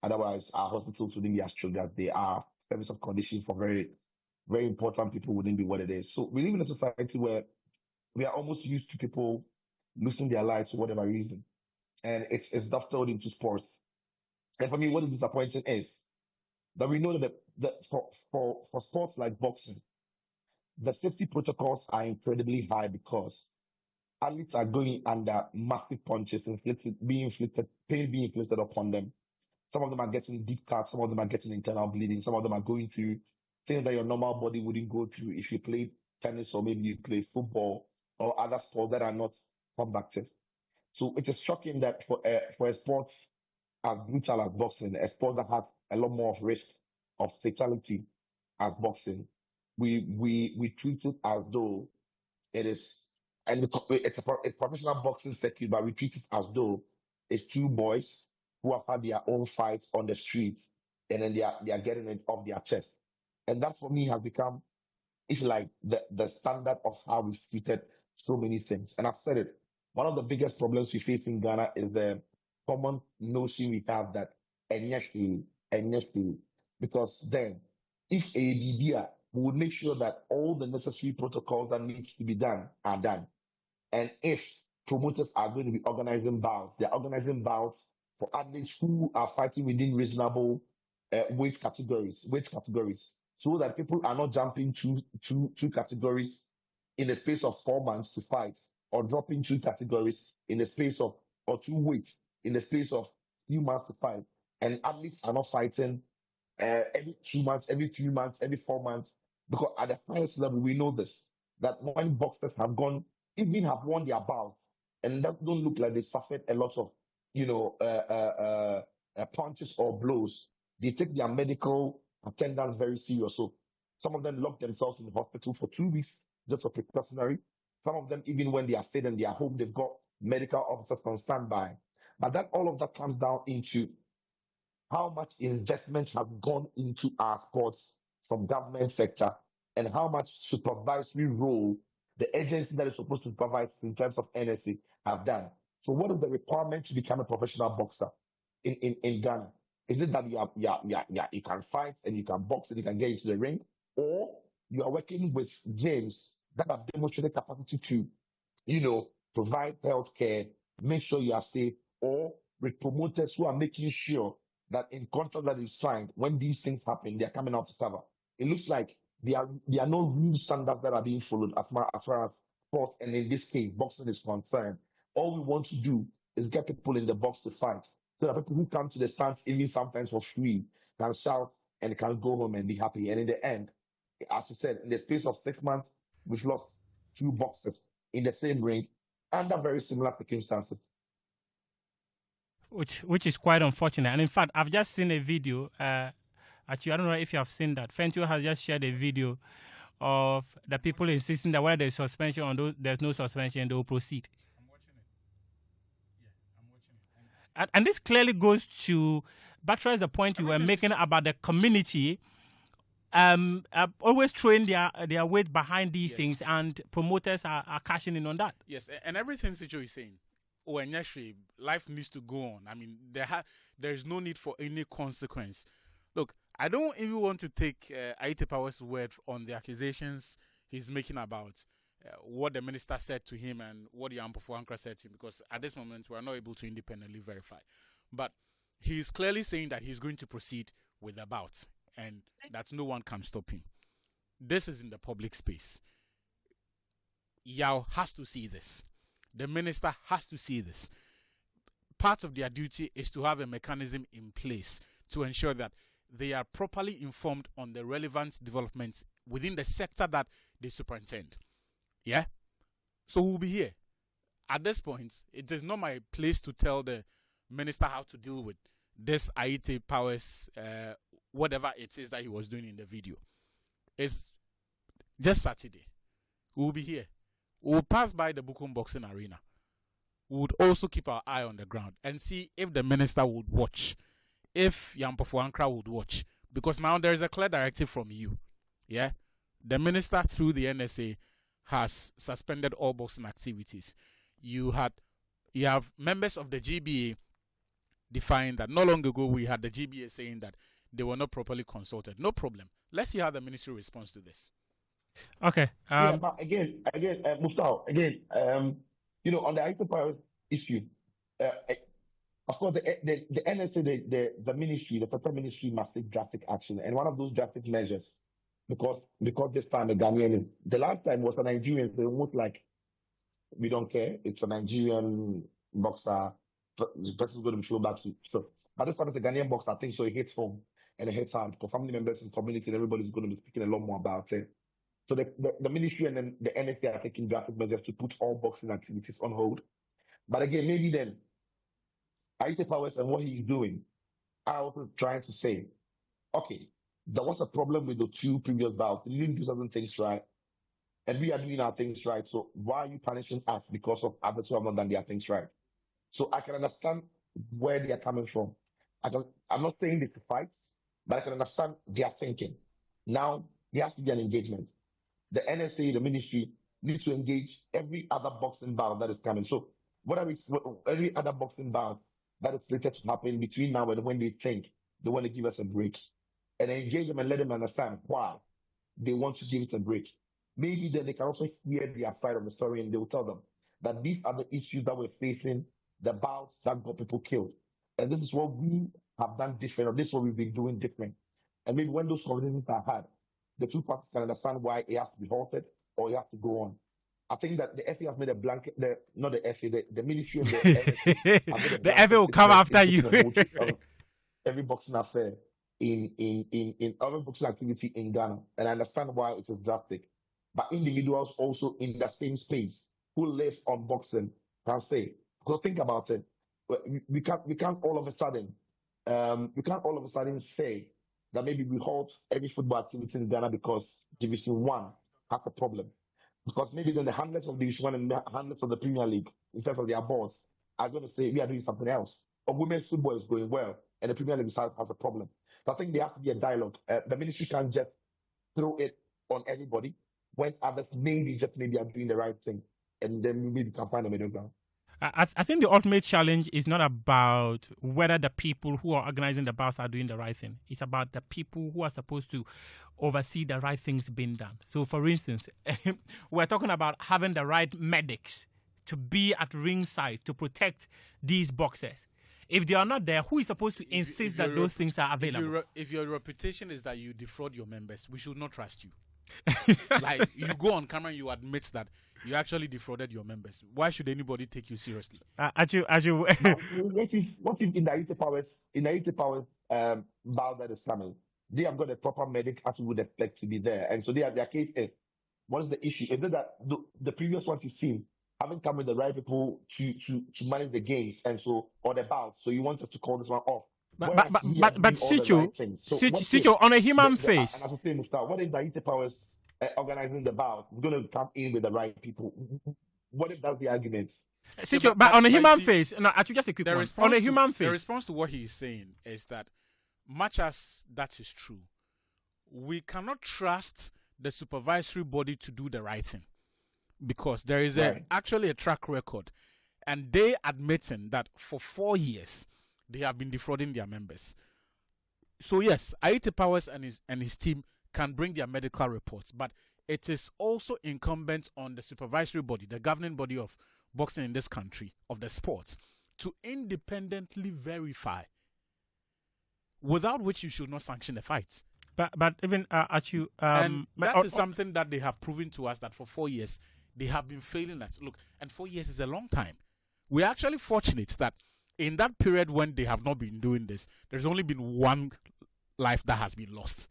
[SPEAKER 4] Otherwise, our hospitals wouldn't be as strong as they are. Service of conditions for very, very important people wouldn't be what it is. So we live in a society where we are almost used to people losing their lives for whatever reason. And it's dovetailed into sports. And for me, what is disappointing is that we know that for sports like boxing, the safety protocols are incredibly high because athletes are going under massive punches, pain being inflicted upon them. Some of them are getting deep cuts, some of them are getting internal bleeding, some of them are going through things that your normal body wouldn't go through if you played tennis or maybe you play football or other sports that are not combative. So it is shocking that for a sport as brutal as boxing, a sport that has a lot more of risk of fatality as boxing, we treat it as though it is, and it's a professional boxing circuit, but we treat it as though it's two boys who have had their own fights on the streets, and then they are getting it off their chest, and that for me has become, if you like, the standard of how we've treated so many things. And I've said it. One of the biggest problems we face in Ghana is the common notion we have that NSP, because then if a DBA, we would make sure that all the necessary protocols that need to be done are done. And if promoters are going to be organizing bouts, they're organizing bouts for athletes who are fighting within reasonable weight categories, so that people are not jumping two categories in the space of 4 months to fight, or dropping two categories in the space of, or two weights in the space of few months to fight. And athletes are not fighting every 2 months, every 3 months, every 4 months, because at the highest level, we know this, that when boxers have gone, even have won their bouts, and that don't look like they suffered a lot of, punches or blows, they take their medical attendance very serious. So some of them lock themselves in the hospital for 2 weeks just for precautionary. Some of them, even when they are staying in their home, they've got medical officers on standby. But that all of that comes down into how much investment has gone into our sports from government sector, and how much supervisory role the agency that is supposed to provide in terms of NSA have done. So what is the requirement to become a professional boxer in Ghana? Is it that you can fight and you can box and you can get into the ring, or you are working with gyms that have demonstrated capacity to, provide healthcare, make sure you are safe, or with promoters who are making sure that in contract that is signed, when these things happen, they are coming out to suffer. It looks like there are no real standards that are being followed as far as sports, and in this case, boxing is concerned. All we want to do is get people in the box to fight, so that people who come to the stands, even sometimes for free, can shout and can go home and be happy. And in the end, as you said, in the space of 6 months, we've lost two boxers in the same ring under very similar circumstances.
[SPEAKER 1] Which is quite unfortunate. And in fact, I've just seen a video. Actually, I don't know if you have seen that. Fentio has just shared a video of the people insisting that whether there's suspension or there's no suspension, they will proceed.
[SPEAKER 2] I'm watching it. Yeah, I'm watching it.
[SPEAKER 1] And this clearly goes to buttress the point you were making about the community always throwing their weight behind these things, and promoters are cashing in on that.
[SPEAKER 2] Yes, and everything Sijo is saying, when actually life needs to go on. I mean, there is no need for any consequence. Look, I don't even want to take Aite Power's word on the accusations he's making about what the minister said to him and what the Ampofuankra said to him, because at this moment we are not able to independently verify. But he's clearly saying that he's going to proceed with the bout and that no one can stop him. This is in the public space. Yao has to see this. The minister has to see this. Part of their duty is to have a mechanism in place to ensure that they are properly informed on the relevant developments within the sector that they superintend. Yeah? So we'll be here. At this point, it is not my place to tell the minister how to deal with this Aite Powers, whatever it is that he was doing in the video. It's just Saturday. We'll be here. We'll pass by the Bukum Boxing Arena. We would also keep our eye on the ground and see if the minister would watch, if Yampofuankra would watch. Because now there is a clear directive from you. Yeah? The minister, through the NSA, has suspended all boxing activities. You have members of the GBA defying that. Not long ago, we had the GBA saying that they were not properly consulted. No problem. Let's see how the ministry responds to this.
[SPEAKER 1] Okay.
[SPEAKER 4] But again, Mustafa, on the Aite Powers issue, of course, the NSA, the ministry, the federal ministry must take drastic action. And one of those drastic measures, because this time the Ghanaian the last time was a Nigerian, so almost like, we don't care. It's a Nigerian boxer. The person's going to be shown back to. So, but this one is a Ghanaian boxer. I think so. It hits home and it hits hard for family members and community, and everybody's going to be speaking a lot more about it. So the ministry and then the NSA are taking drastic measures to put all boxing activities on hold. But again, maybe then Aite Powers and what he's doing are also trying to say, okay, there was a problem with the two previous bouts. You didn't do certain things right, and we are doing our things right. So why are you punishing us because of others who have not done their things right? So I can understand where they are coming from. I'm not saying this to fight, but I can understand their thinking. Now there has to be an engagement. The NSA, the ministry, needs to engage every other boxing bout that is coming. So every other boxing bout that is slated to happen between now and when they think they want to give us a break, and engage them and let them understand why they want to give it a break. Maybe then they can also hear their side of the story, and they will tell them that these are the issues that we're facing, the bouts that got people killed. And this is what we have done different, or this is what we've been doing different. And maybe when those conversations are had, the two parties can understand why it has to be halted or it has to go on. I think that the FA has made a blanket, not the FA, the ministry and the NSA
[SPEAKER 1] the FA will come after you.
[SPEAKER 4] Every boxing affair in every boxing activity in Ghana. And I understand why it is drastic. But individuals also in the same space who live on boxing can say, because think about it, we can't all of a sudden say that maybe we halt every football activity in Ghana because Division 1 has a problem. Because maybe then the handlers of Division 1 and the handlers of the Premier League, in terms of their boss, are going to say we are doing something else. Or women's football is going well and the Premier League has a problem. So I think there has to be a dialogue. The ministry can't just throw it on everybody when others maybe are doing the right thing. And then maybe we can find a middle ground.
[SPEAKER 1] I think the ultimate challenge is not about whether the people who are organizing the bouts are doing the right thing. It's about the people who are supposed to oversee the right things being done. So, for instance, we're talking about having the right medics to be at ringside to protect these boxers. If they are not there, who is supposed to insist that those things are available?
[SPEAKER 2] If your reputation is that you defraud your members, we should not trust you. Like, you go on camera and you admit that you actually defrauded your members. Why should anybody take you seriously?
[SPEAKER 1] What
[SPEAKER 4] if in the Haiti Powers bout that is coming, they have got a proper medic as we would expect to be there, and so their case is, what is the issue? Is it that the previous ones you've seen haven't come with the right people to manage the games, and so, or the bouts, so you want us to call this one off?
[SPEAKER 1] But Sicho, on a human face.
[SPEAKER 4] And as I say, Mustafa, what if the Haiti Powers organizing the bout is going to come in with the right people? What if that's the argument?
[SPEAKER 1] Sicho, but on a human face, no, actually just a quick one. On a human face.
[SPEAKER 2] The response to what he's saying is that, much as that is true, we cannot trust the supervisory body to do the right thing, because there is actually a track record, and they admitting that for 4 years they have been defrauding their members. So yes, Haiti Powers and his team can bring their medical reports, but it is also incumbent on the supervisory body, the governing body of boxing in this country, of the sport, to independently verify, without which you should not sanction the fight.
[SPEAKER 1] But even
[SPEAKER 2] and that is something that they have proven to us, that for 4 years they have been failing at. Look, and 4 years is a long time. We're actually fortunate that in that period when they have not been doing this, there's only been one life that has been lost.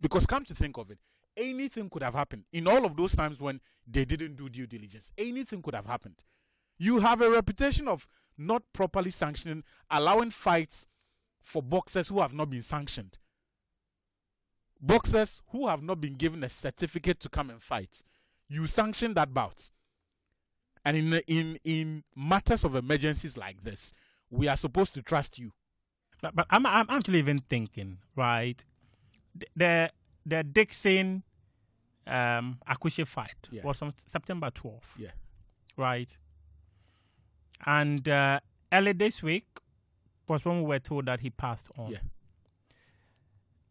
[SPEAKER 2] Because come to think of it, anything could have happened. In all of those times when they didn't do due diligence, anything could have happened. You have a reputation of not properly sanctioning, allowing fights for boxers who have not been sanctioned. Boxers who have not been given a certificate to come and fight. You sanction that bout. And in matters of emergencies like this, we are supposed to trust you.
[SPEAKER 1] But I'm actually even thinking, right? The Dixon Akushe fight was on September 12th.
[SPEAKER 2] Yeah.
[SPEAKER 1] Right. And early this week was when we were told that he passed on.
[SPEAKER 2] Yeah.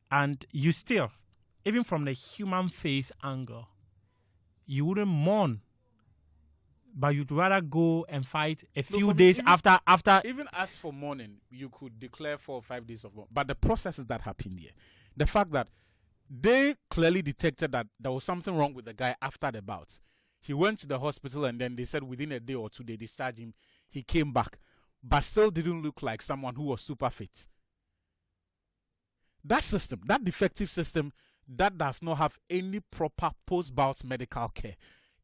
[SPEAKER 1] And you still, even from the human face angle, you wouldn't mourn, but you'd rather go and fight a few days after.
[SPEAKER 2] Even as for mourning, you could declare 4 or 5 days of mourning. But the processes that happened here, the fact that they clearly detected that there was something wrong with the guy after the bout. He went to the hospital and then they said within a day or 2 they discharged him. He came back, but still didn't look like someone who was super fit. That system, that defective system that does not have any proper post-bout medical care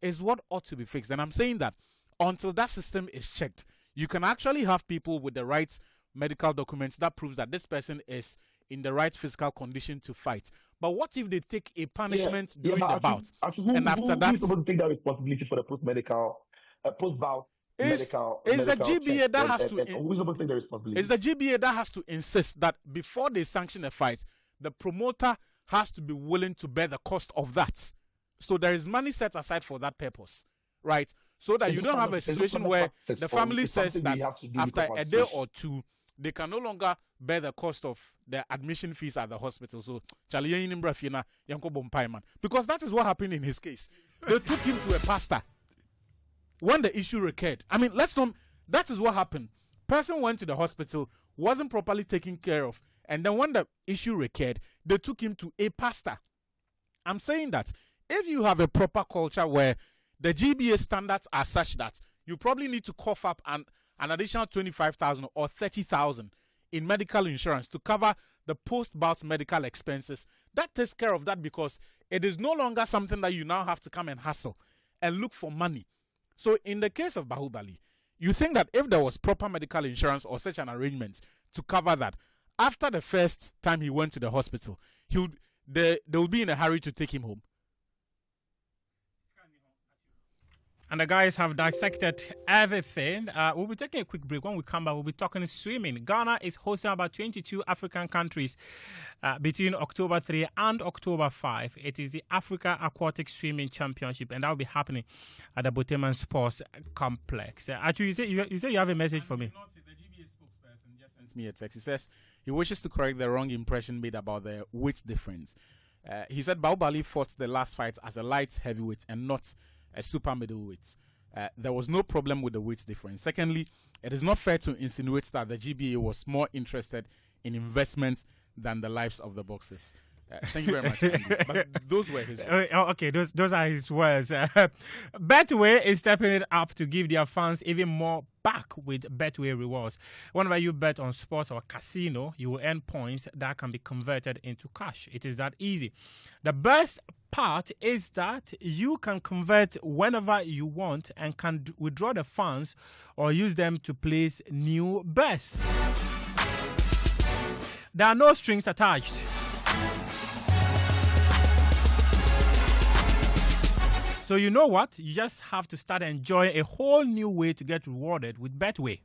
[SPEAKER 2] is what ought to be fixed. And I'm saying that until that system is checked, you can actually have people with the right medical documents that proves that this person is in the right physical condition to fight. But what if they take a punishment during the bout? And after that,
[SPEAKER 4] who's supposed to take that responsibility for the post-bout medical?
[SPEAKER 2] Is the GBA that has to?
[SPEAKER 4] Who's supposed to take the responsibility?
[SPEAKER 2] Is the GBA that has to insist that before they sanction a fight, the promoter has to be willing to bear the cost of that? So there is money set aside for that purpose, right? So that you don't have a situation where the family says that after a day or 2, they can no longer bear the cost of the admission fees at the hospital. So, because that is what happened in his case. They took him to a pastor when the issue recurred. I mean, that is what happened. Person went to the hospital, wasn't properly taken care of, and then when the issue recurred, they took him to a pastor. I'm saying that if you have a proper culture where the GBA standards are such that you probably need to cough up an additional 25,000 or 30,000 in medical insurance to cover the post-bout medical expenses, that takes care of that, because it is no longer something that you now have to come and hustle and look for money. So in the case of Bahubali, you think that if there was proper medical insurance or such an arrangement to cover that, after the first time he went to the hospital, they would be in a hurry to take him home.
[SPEAKER 1] And the guys have dissected everything. We'll be taking a quick break. When we come back, we'll be talking swimming. Ghana is hosting about 22 African countries between October 3 and October 5. It is the Africa Aquatic Swimming Championship, and that will be happening at the Boteman Sports Complex. Actually, you say you have a message for me.
[SPEAKER 2] The GBA spokesperson just sent me a text. He says he wishes to correct the wrong impression made about the weight difference. He said Bahubali fought the last fight as a light heavyweight and not a super middleweight. There was no problem with the weight difference. Secondly, it is not fair to insinuate that the GBA was more interested in investments than the lives of the boxers. Thank you very much, Andy. But those were his words.
[SPEAKER 1] Okay, those are his words. Betway is stepping it up to give their fans even more back with Betway rewards. Whenever you bet on sports or casino, you will earn points that can be converted into cash. It is that easy. The best part is that you can convert whenever you want and can withdraw the funds or use them to place new bets. There are no strings attached. So you know what? You just have to start enjoying a whole new way to get rewarded with Betway.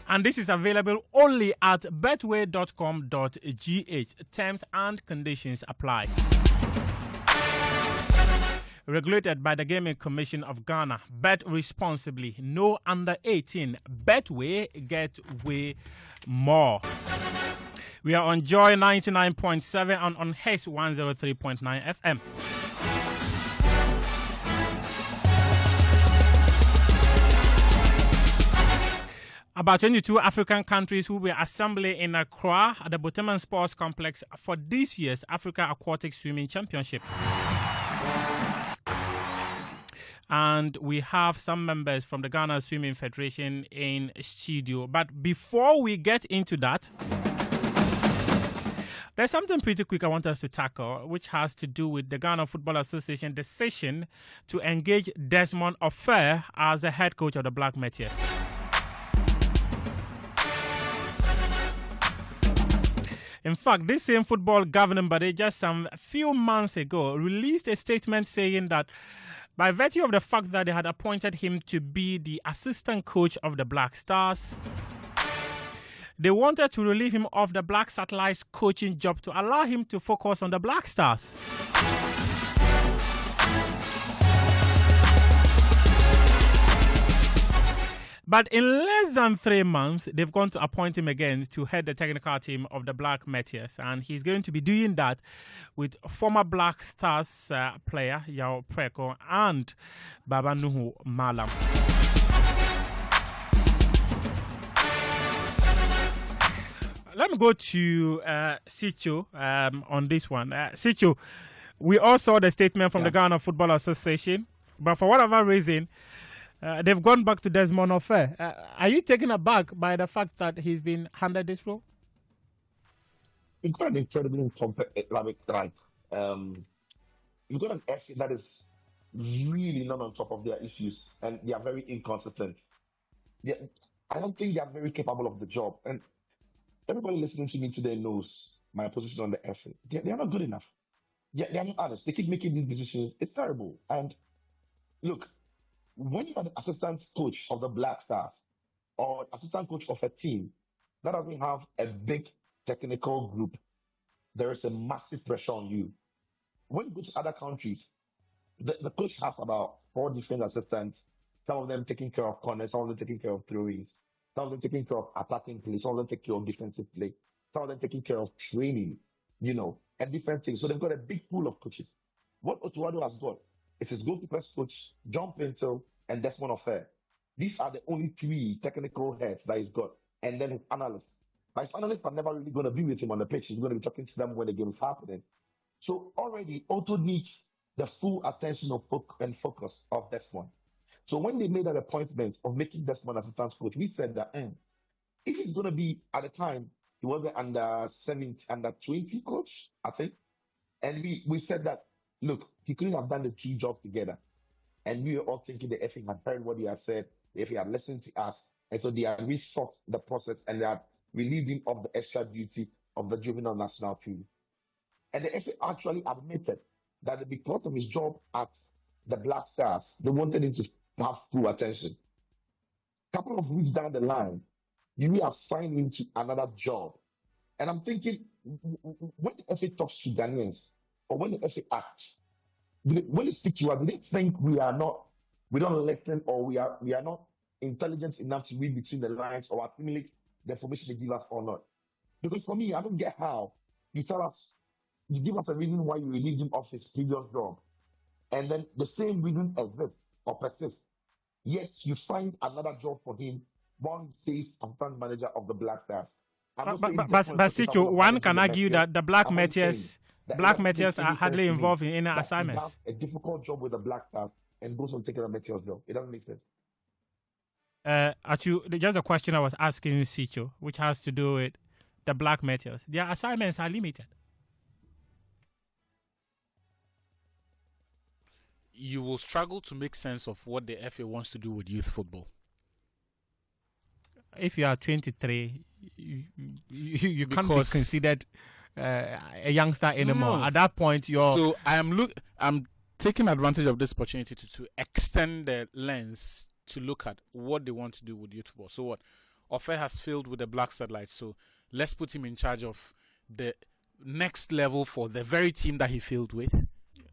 [SPEAKER 1] And this is available only at betway.com.gh. Terms and conditions apply. Regulated by the Gaming Commission of Ghana. Bet responsibly. No under 18. Betway, get way more. We are on Joy 99.7 and on Hess 103.9 FM. About 22 African countries will be assembling in Accra at the Boteman Sports Complex for this year's Africa Aquatic Swimming Championship. And we have some members from the Ghana Swimming Federation in studio. But before we get into that, there's something pretty quick I want us to tackle, which has to do with the Ghana Football Association decision to engage Desmond Offer as the head coach of the Black Meteors. In fact, this same football governing body just some few months ago released a statement saying that by virtue of the fact that they had appointed him to be the assistant coach of the Black Stars, they wanted to relieve him of the Black Satellites coaching job to allow him to focus on the Black Stars. But in less than 3 months, they've gone to appoint him again to head the technical team of the Black Meteors. And he's going to be doing that with former Black Stars player Yao Preko and Baba Nuhu Malam. Let me go to Sicho on this one. Sicho, we all saw the statement from the Ghana Football Association, but for whatever reason, they've gone back to Desmond Offer. Are you taken aback by the fact that he's been handed this role?
[SPEAKER 4] It's got an incredibly complex right. You've got an FA that is really not on top of their issues, and they are very inconsistent. I don't think they are very capable of the job. And everybody listening to me today knows my position on the FA. They are not good enough. They are not honest. They keep making these decisions. It's terrible. And look, when you are the assistant coach of the Black Stars or assistant coach of a team that doesn't have a big technical group, there is a massive pressure on you. When you go to other countries, the coach has about 4 different assistants, some of them taking care of corners, some of them taking care of throw-ins, some of them taking care of attacking play, some of them taking care of defensive play, some of them taking care of training, and different things. So they've got a big pool of coaches. What Otuado has got is his goalkeepers coach, John Pinto, and Desmond Offer. These are the only 3 technical heads that he's got. And then his analysts. But his analysts are never really going to be with him on the pitch. He's going to be talking to them when the game is happening. So already, Otto needs the full attention and focus of Desmond. So when they made that appointment of making Desmond assistant coach, we said that if he's going to be, at the time, he was the under 20 coach, I think. And we said that, look, he couldn't have done the 2 jobs together. And we were all thinking the FA had heard what he had said, the FA had listened to us. And so they had reshot the process and they had relieved him of the extra duty of the juvenile national team. And the FA actually admitted that because of his job at the Black Stars, they wanted him to have full attention. Couple of weeks down the line, you have signed him to another job. And I'm thinking, when the FA talks to Ghanaians, or when the FA acts, when they speak to us, do they think we don't listen, or we are not intelligent enough to read between the lines or assimilate the information they give us or not? Because for me, I don't get how you give us a reason why you relieved him of his previous job, and then the same reason exists or persists. Yet you find another job for him while he says assistant manager of the Black Stars.
[SPEAKER 1] But Sicho, one can argue that the Black Meteors are hardly involved in any assignments.
[SPEAKER 4] He has a difficult job with the Black Stars and goes on taking a Meteors job. It doesn't make sense.
[SPEAKER 1] Just a question I was asking Sicho, which has to do with the Black Meteors. Their assignments are limited.
[SPEAKER 2] You will struggle to make sense of what the FA wants to do with youth football.
[SPEAKER 1] If you are 23, you can't be considered a youngster anymore.
[SPEAKER 2] No.
[SPEAKER 1] At that point, you're...
[SPEAKER 2] So I'm taking advantage of this opportunity to extend the lens to look at what they want to do with youth football. So what? Ofe has failed with the Black Satellites, so let's put him in charge of the next level for the very team that he failed with.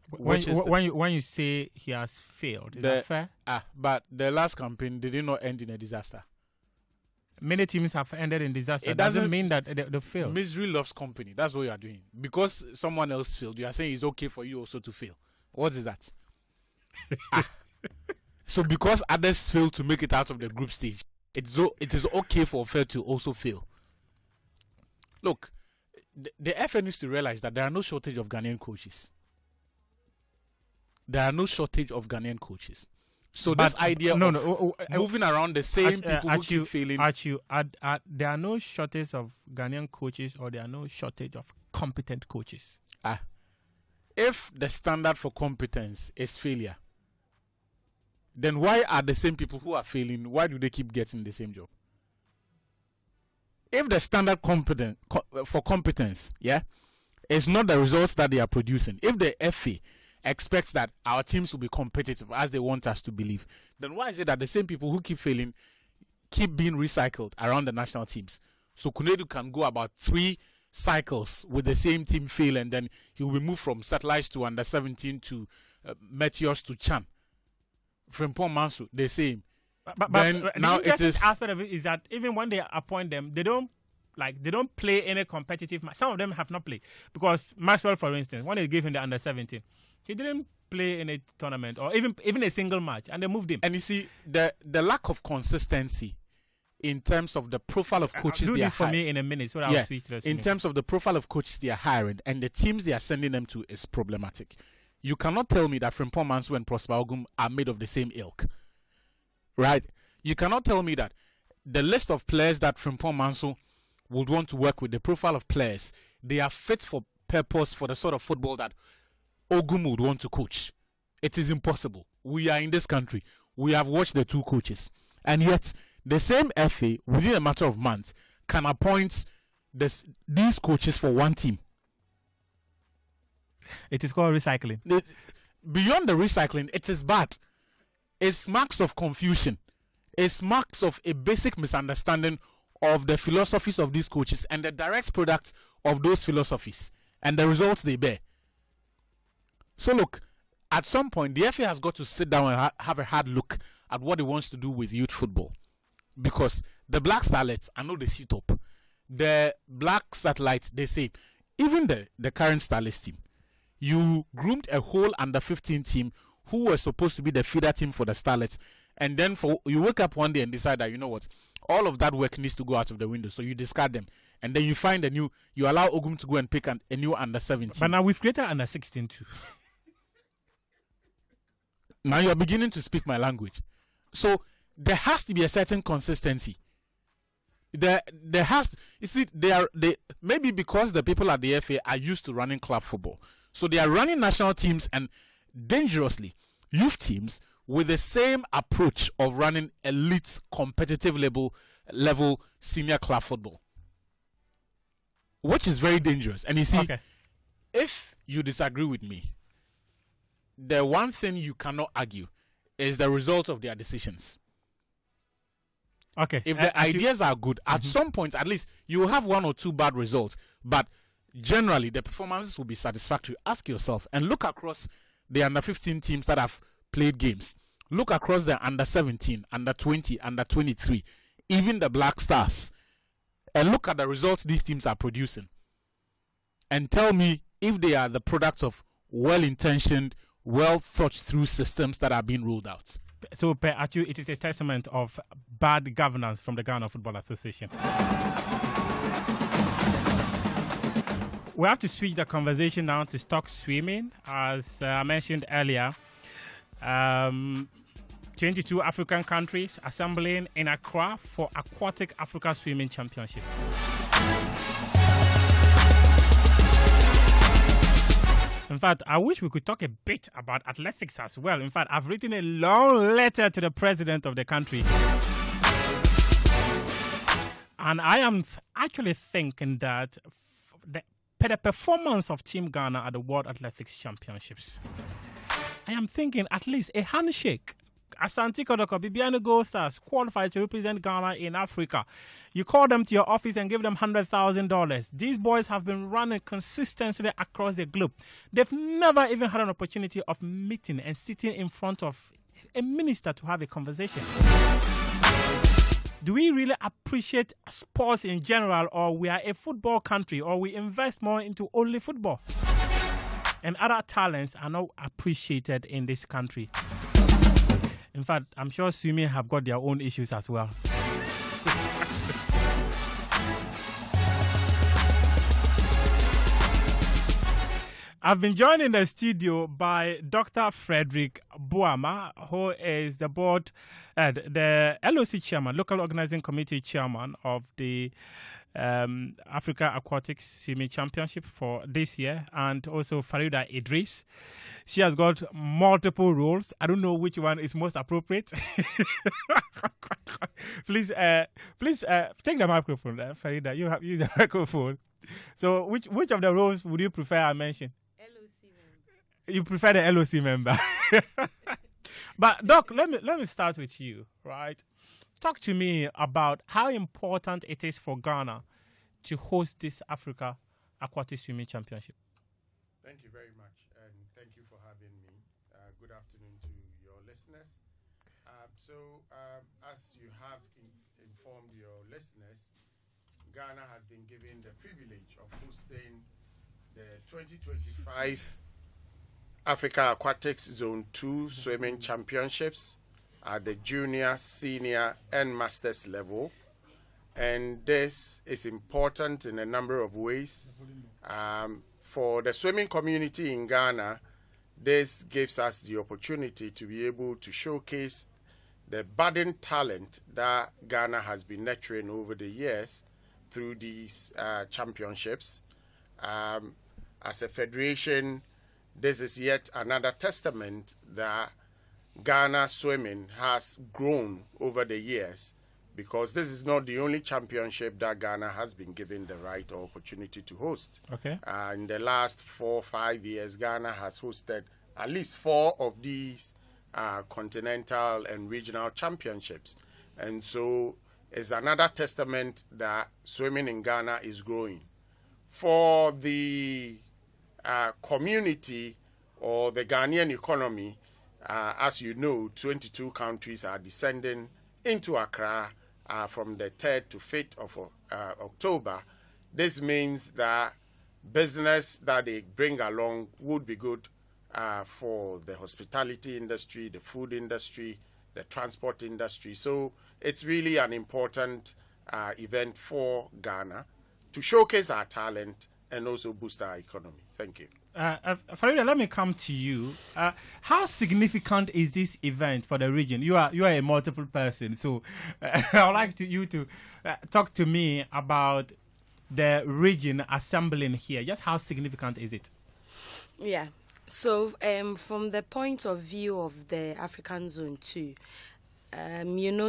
[SPEAKER 1] When you say he has failed, is that fair?
[SPEAKER 2] But the last campaign, did it not end in a disaster?
[SPEAKER 1] Many teams have ended in disaster. It doesn't mean that they failed.
[SPEAKER 2] Misery loves company. That's what you are doing. Because someone else failed, you are saying it's okay for you also to fail. What is that? So because others failed to make it out of the group stage, it is okay for Ofe to also fail. Look, the FA needs to realize that there are no shortage of Ghanaian coaches. There are no shortage of Ghanaian coaches. So this idea of moving around the same people who keep failing.
[SPEAKER 1] There are no shortage of Ghanaian coaches, or there are no shortage of competent coaches.
[SPEAKER 2] If the standard for competence is failure, then why are the same people who are failing, why do they keep getting the same job? If the standard for competence, is not the results that they are producing, if the FA expects that our teams will be competitive as they want us to believe, then why is it that the same people who keep failing keep being recycled around the national teams? So Kunedu can go about 3 cycles with the same team fail, and then he will be moved from Satellites to under 17 to Meteors to Chan. Frimpong Manso, the same.
[SPEAKER 1] But now it is aspect of it is that even when they appoint them, they don't play any competitive match. Some of them have not played, because Maxwell, for instance, when they gave him the under 17, he didn't play in a tournament or even a single match, and they moved him.
[SPEAKER 2] And you see the lack of consistency in terms of the profile of coaches
[SPEAKER 1] I'll do
[SPEAKER 2] they
[SPEAKER 1] this
[SPEAKER 2] are
[SPEAKER 1] for
[SPEAKER 2] hiring.
[SPEAKER 1] me in a minute, so I'll switch to
[SPEAKER 2] in terms of the profile of coaches they are hiring and the teams they are sending them to is problematic. You cannot tell me that Frimpong Manso and Prosper Ogum are made of the same ilk, right? You cannot tell me that the list of players that Frimpong Manso would want to work with, the profile of players, they are fit for purpose for the sort of football that Ogum would want to coach. It is impossible. We are in this country. We have watched the 2 coaches. And yet, the same FA, within a matter of months, can appoint these coaches for one team.
[SPEAKER 1] It is called recycling.
[SPEAKER 2] Beyond the recycling, it is bad. It's marks of confusion. It's marks of a basic misunderstanding of the philosophies of these coaches and the direct product of those philosophies and the results they bear. So look, at some point, the FA has got to sit down and have a hard look at what it wants to do with youth football. Because the Black Starlets, I know they sit up. The Black Satellites, they say, even the current Starlets team, you groomed a whole under-15 team who were supposed to be the feeder team for the Starlets. And then you wake up one day and decide that, you know what, all of that work needs to go out of the window. So you discard them. And then you find you allow Ogum to go and pick a new under-17.
[SPEAKER 1] But now we've created under-16 too.
[SPEAKER 2] Now you're beginning to speak my language. So there has to be a certain consistency. There has, you see, they maybe because the people at the FA are used to running club football. So they are running national teams and dangerously youth teams with the same approach of running elite competitive level senior club football, which is very dangerous. And you see, if you disagree with me, the one thing you cannot argue is the result of their decisions.
[SPEAKER 1] Okay.
[SPEAKER 2] If the ideas are good, at some point, at least, you will have one or two bad results. But generally, the performances will be satisfactory. Ask yourself and look across the under 15 teams that have played games. Look across the under 17, under 20, under 23, even the Black Stars. And look at the results these teams are producing. And tell me if they are the products of well-intentioned, well-thought-through systems that are being rolled out.
[SPEAKER 1] So, Atu, it is a testament of bad governance from the Ghana Football Association. We have to switch the conversation now to stock swimming. As I mentioned earlier, 22 African countries assembling in Accra for Aquatic Africa Swimming Championship. In fact, I wish we could talk a bit about athletics as well. In fact, I've written a long letter to the president of the country. And I am actually thinking that the performance of Team Ghana at the World Athletics Championships, I am thinking at least a handshake. Asante Kodoko, Bibiano Gold Stars qualified to represent Ghana in Africa. You call them to your office and give them $100,000. These boys have been running consistently across the globe. They've never even had an opportunity of meeting and sitting in front of a minister to have a conversation. Do we really appreciate sports in general, or we are a football country, or we invest more into only football? And other talents are not appreciated in this country. In fact, I'm sure swimming have got their own issues as well. I've been joined in the studio by Dr. Frederick Boama, who is the board, the LOC chairman, Local Organizing Committee chairman of the Africa Aquatics Swimming Championship for this year, and also Farida Idris. She has got multiple roles. I don't know which one is most appropriate. Please take the microphone, Farida. You have used the microphone. So, which of the roles would you prefer I mention?
[SPEAKER 5] LOC member.
[SPEAKER 1] You prefer the LOC member. But Doc, let me start with you, right? Talk to me about how important it is for Ghana to host this Africa Aquatic Swimming Championship.
[SPEAKER 6] Thank you very much, and thank you for having me. Good afternoon to your listeners. As you have informed your listeners, Ghana has been given the privilege of hosting the 2025 Africa Aquatics Zone 2 Swimming Championships at the junior, senior, and masters level. And this is important in a number of ways. For the swimming community in Ghana, this gives us the opportunity to be able to showcase the budding talent that Ghana has been nurturing over the years through these championships. As a federation, this is yet another testament that Ghana swimming has grown over the years, because this is not the only championship that Ghana has been given the right or opportunity to host.
[SPEAKER 1] Okay.
[SPEAKER 6] In the last 4 or 5 years, Ghana has hosted at least 4 of these continental and regional championships. And so it's another testament that swimming in Ghana is growing. For the community or the Ghanaian economy, as you know, 22 countries are descending into Accra from the 3rd to 5th of October. This means that business that they bring along would be good for the hospitality industry, the food industry, the transport industry. So it's really an important event for Ghana to showcase our talent and also boost our economy. Thank you.
[SPEAKER 1] Farida, let me come to you. How significant is this event for the region? You are a multiple person, so I would like you to talk to me about the region assembling here. Just how significant is it?
[SPEAKER 5] Yeah. So from the point of view of the African Zone 2,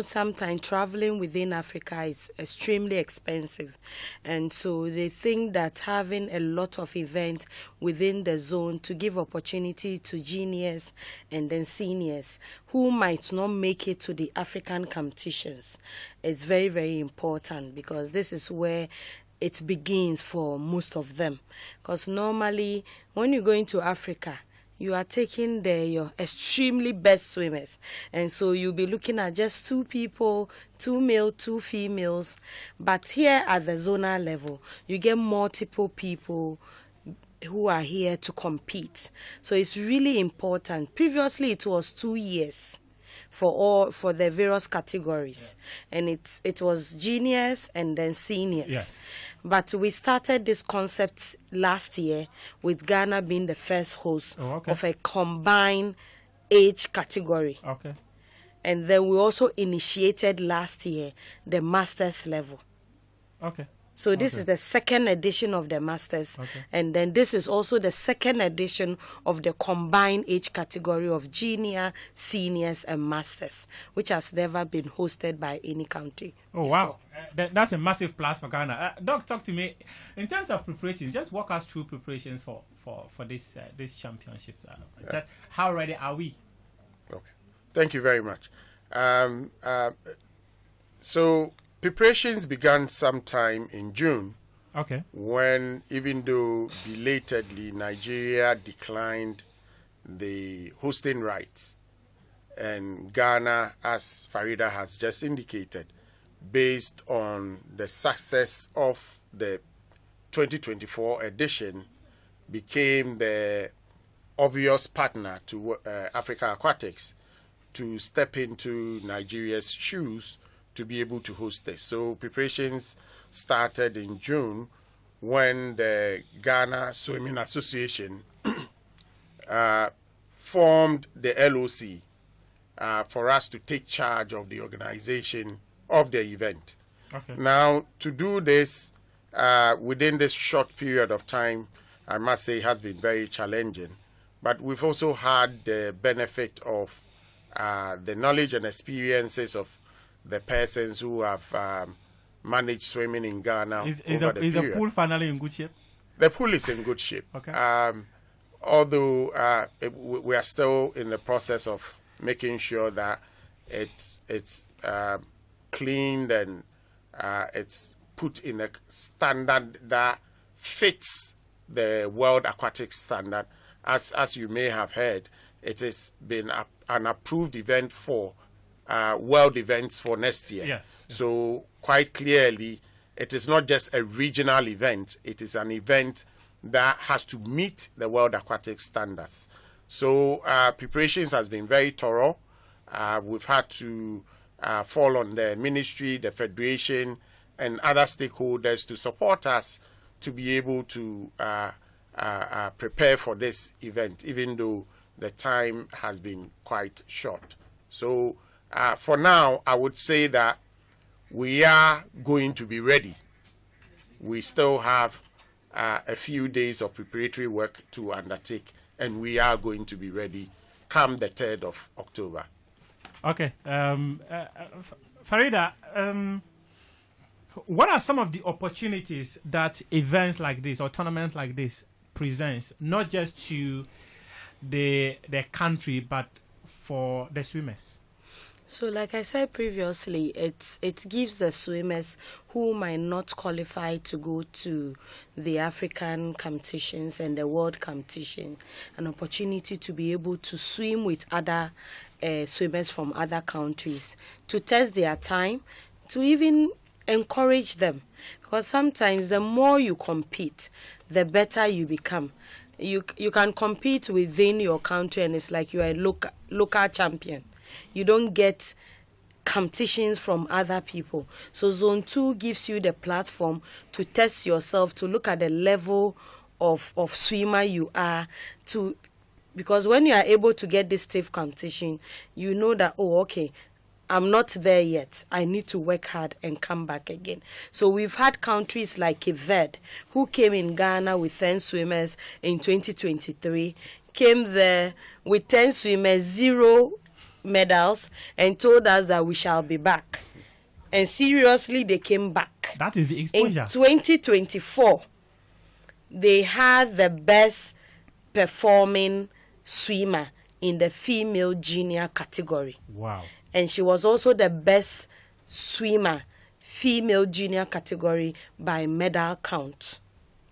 [SPEAKER 5] Sometimes traveling within Africa is extremely expensive. And so they think that having a lot of events within the zone to give opportunity to juniors and then seniors who might not make it to the African competitions is very, very important, because this is where it begins for most of them. Because normally when you go into Africa, you are taking your extremely best swimmers. And so you'll be looking at just 2 people, 2 male, 2 females. But here at the zonal level, you get multiple people who are here to compete. So it's really important. Previously, it was 2 years for the various categories, and it was juniors and then seniors.
[SPEAKER 1] Yes.
[SPEAKER 5] But we started this concept last year, with Ghana being the first host of a combined age category.
[SPEAKER 1] Okay.
[SPEAKER 5] And then we also initiated last year the masters level.
[SPEAKER 1] Okay.
[SPEAKER 5] So this is the second edition of the Masters.
[SPEAKER 1] Okay.
[SPEAKER 5] And then this is also the second edition of the combined age category of junior, seniors, and masters, which has never been hosted by any country.
[SPEAKER 1] Oh, wow. That's a massive plus for Ghana. Doc, talk to me. In terms of preparations, just walk us through preparations for this championships. How ready are we?
[SPEAKER 6] Okay. Thank you very much. So preparations began sometime in June.
[SPEAKER 1] Okay.
[SPEAKER 6] When, even though belatedly, Nigeria declined the hosting rights, and Ghana, as Farida has just indicated, based on the success of the 2024 edition, became the obvious partner to Africa Aquatics to step into Nigeria's shoes to be able to host this. So preparations started in June, when the Ghana Swimming Association formed the LOC for us to take charge of the organization of the event.
[SPEAKER 1] Okay.
[SPEAKER 6] Now, to do this within this short period of time, I must say, has been very challenging. But we've also had the benefit of the knowledge and experiences of the persons who have managed swimming in Ghana.
[SPEAKER 1] Is the pool finally in good shape?
[SPEAKER 6] The pool is in good shape.
[SPEAKER 1] Okay.
[SPEAKER 6] Although we are still in the process of making sure that it's cleaned and it's put in a standard that fits the World Aquatic Standard. As you may have heard, it has been an approved event for world events for next year.
[SPEAKER 1] Yes.
[SPEAKER 6] So quite clearly, it is not just a regional event. It is an event that has to meet the World Aquatic Standards. So preparations has been very thorough. We've had to fall on the ministry, the federation, and other stakeholders to support us to be able to prepare for this event, even though the time has been quite short. So for now, I would say that we are going to be ready. We still have a few days of preparatory work to undertake, and we are going to be ready come the 3rd of October.
[SPEAKER 1] Okay. Farida, what are some of the opportunities that events like this or tournaments like this presents, not just to the country, but for the swimmers?
[SPEAKER 5] So like I said previously, it gives the swimmers who might not qualify to go to the African competitions and the world competition an opportunity to be able to swim with other swimmers from other countries, to test their time, to even encourage them. Because sometimes the more you compete, the better you become. You can compete within your country and it's like you are a local champion. You don't get competitions from other people. So Zone 2 gives you the platform to test yourself, to look at the level of swimmer you are, because when you are able to get this stiff competition, you know that, oh, okay, I'm not there yet. I need to work hard and come back again. So we've had countries like Cape Verde, who came in Ghana with 10 swimmers in 2023, came there with 10 swimmers, 0 medals and told us that we shall be back. And seriously, they came back.
[SPEAKER 1] That is the exposure.
[SPEAKER 5] In 2024, they had the best performing swimmer in the female junior category.
[SPEAKER 1] Wow.
[SPEAKER 5] And she was also the best swimmer, female junior category by medal count.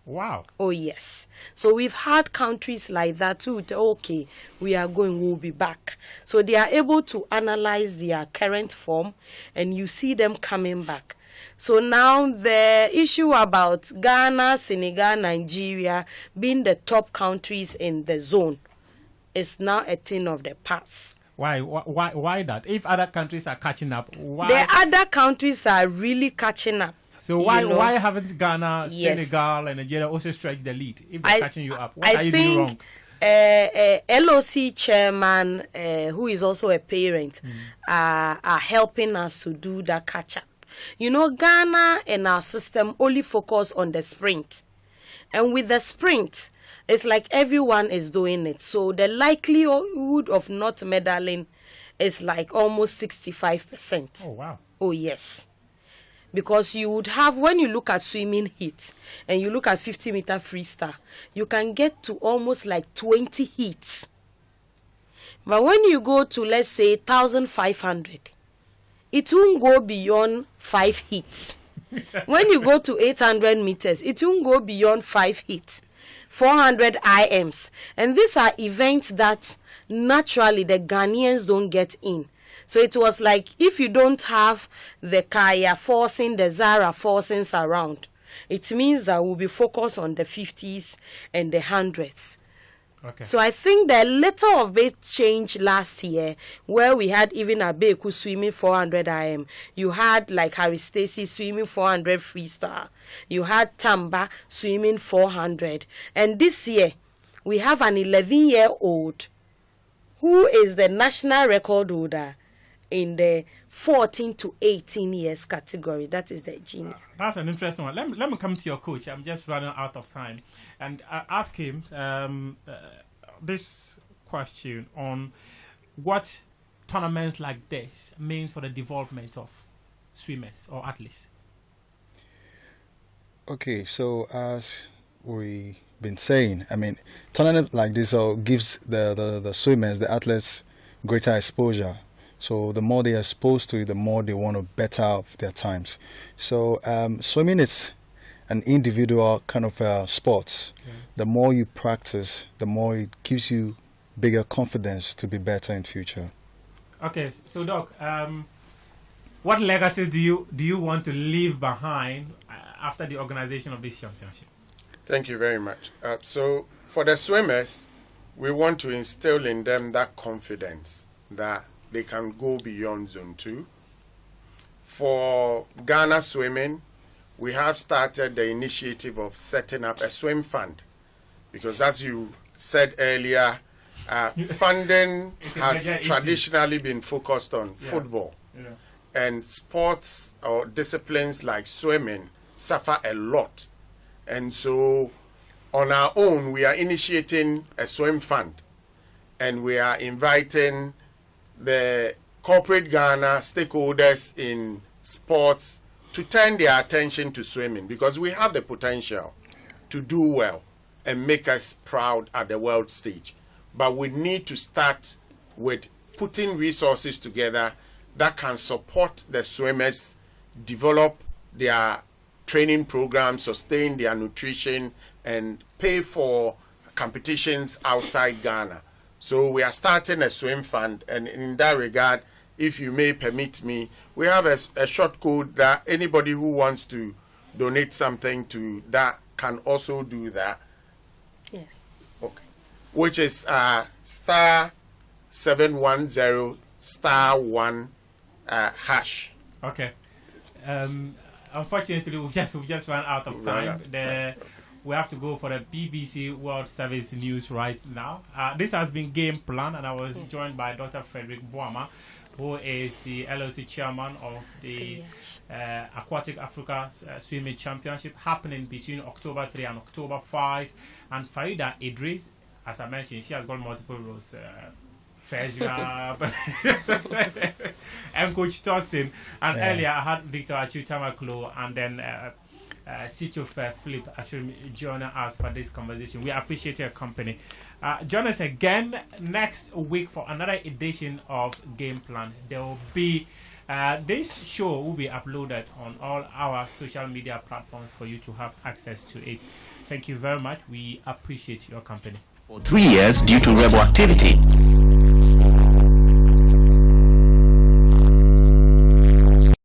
[SPEAKER 1] Wow.
[SPEAKER 5] Oh, yes. So we've had countries like that too. Okay, we are going, we'll be back. So they are able to analyze their current form and you see them coming back. So now the issue about Ghana, Senegal, Nigeria being the top countries in the zone is now a thing of the past.
[SPEAKER 1] Why that? If other countries are catching up, why?
[SPEAKER 5] The other countries are really catching up.
[SPEAKER 1] So why haven't Ghana, Senegal, and Nigeria also stretched the lead if they're catching you up? What are you doing wrong?
[SPEAKER 5] LOC chairman, who is also a parent, are helping us to do that catch up. You know, Ghana and our system only focus on the sprint. And with the sprint, it's like everyone is doing it. So the likelihood of not medaling is like almost 65%.
[SPEAKER 1] Oh, wow.
[SPEAKER 5] Oh, yes. Because you would have, when you look at swimming heats and you look at 50-meter freestyle, you can get to almost like 20 heats. But when you go to, let's say, 1,500, it won't go beyond 5 heats. When you go to 800 meters, it won't go beyond 5 heats. 400 IMs. And these are events that naturally the Ghanaians don't get in. So it was like if you don't have the Kaya forcing, the Zara forcings around, it means that we'll be focused on the 50s and the 100s.
[SPEAKER 1] Okay.
[SPEAKER 5] So I think the little of it changed last year, where we had even Abeku swimming 400 IM. You had like Harry Stacy swimming 400 freestyle. You had Tamba swimming 400. And this year, we have an 11-year-old who is the national record holder in the 14 to 18 years category. That is the junior.
[SPEAKER 1] That's an interesting one. Let me come to your coach. I'm just running out of time. And ask him this question on what tournaments like this means for the development of swimmers or athletes.
[SPEAKER 7] Okay, so as we've been saying, I mean, tournament like this gives the swimmers, the athletes, greater exposure. So the more they are exposed to it, the more they want to better off their times. So swimming is an individual kind of sport. Yeah. The more you practice, the more it gives you bigger confidence to be better in future.
[SPEAKER 1] Okay, so Doc, what legacies do you want to leave behind after the organization of this championship?
[SPEAKER 6] Thank you very much. So for the swimmers, we want to instill in them that confidence that they can go beyond Zone 2. For Ghana Swimming, we have started the initiative of setting up a swim fund. Because as you said earlier, funding has traditionally been focused on football. Yeah. And sports or disciplines like swimming suffer a lot. And so on our own, we are initiating a swim fund. And we are inviting the corporate Ghana stakeholders in sports to turn their attention to swimming, because we have the potential to do well and make us proud at the world stage. But we need to start with putting resources together that can support the swimmers, develop their training programs, sustain their nutrition, and pay for competitions outside Ghana. So we are starting a swim fund, and in that regard, if you may permit me, we have a short code that anybody who wants to donate something to that can also do that.
[SPEAKER 5] Yes.
[SPEAKER 6] Okay. Which is *710*1# hash.
[SPEAKER 1] Okay. Unfortunately, we've just run out of time. We have to go for the BBC World Service News right now. This has been Game Plan, and I was joined by Dr. Frederick Boama, who is the LOC chairman of the Aquatic Africa Swimming Championship, happening between October 3 and October 5. And Farida Idris, as I mentioned, she has got multiple roles. Job, and Coach Tosin. And earlier I had Victor Achutamaklo and then Sitio Philip actually joining us for this conversation. We appreciate your company. Join us again next week for another edition of Game Plan. There will be this show will be uploaded on all our social media platforms for you to have access to it. Thank you very much. We appreciate your company.
[SPEAKER 8] For 3 years due to rebel activity.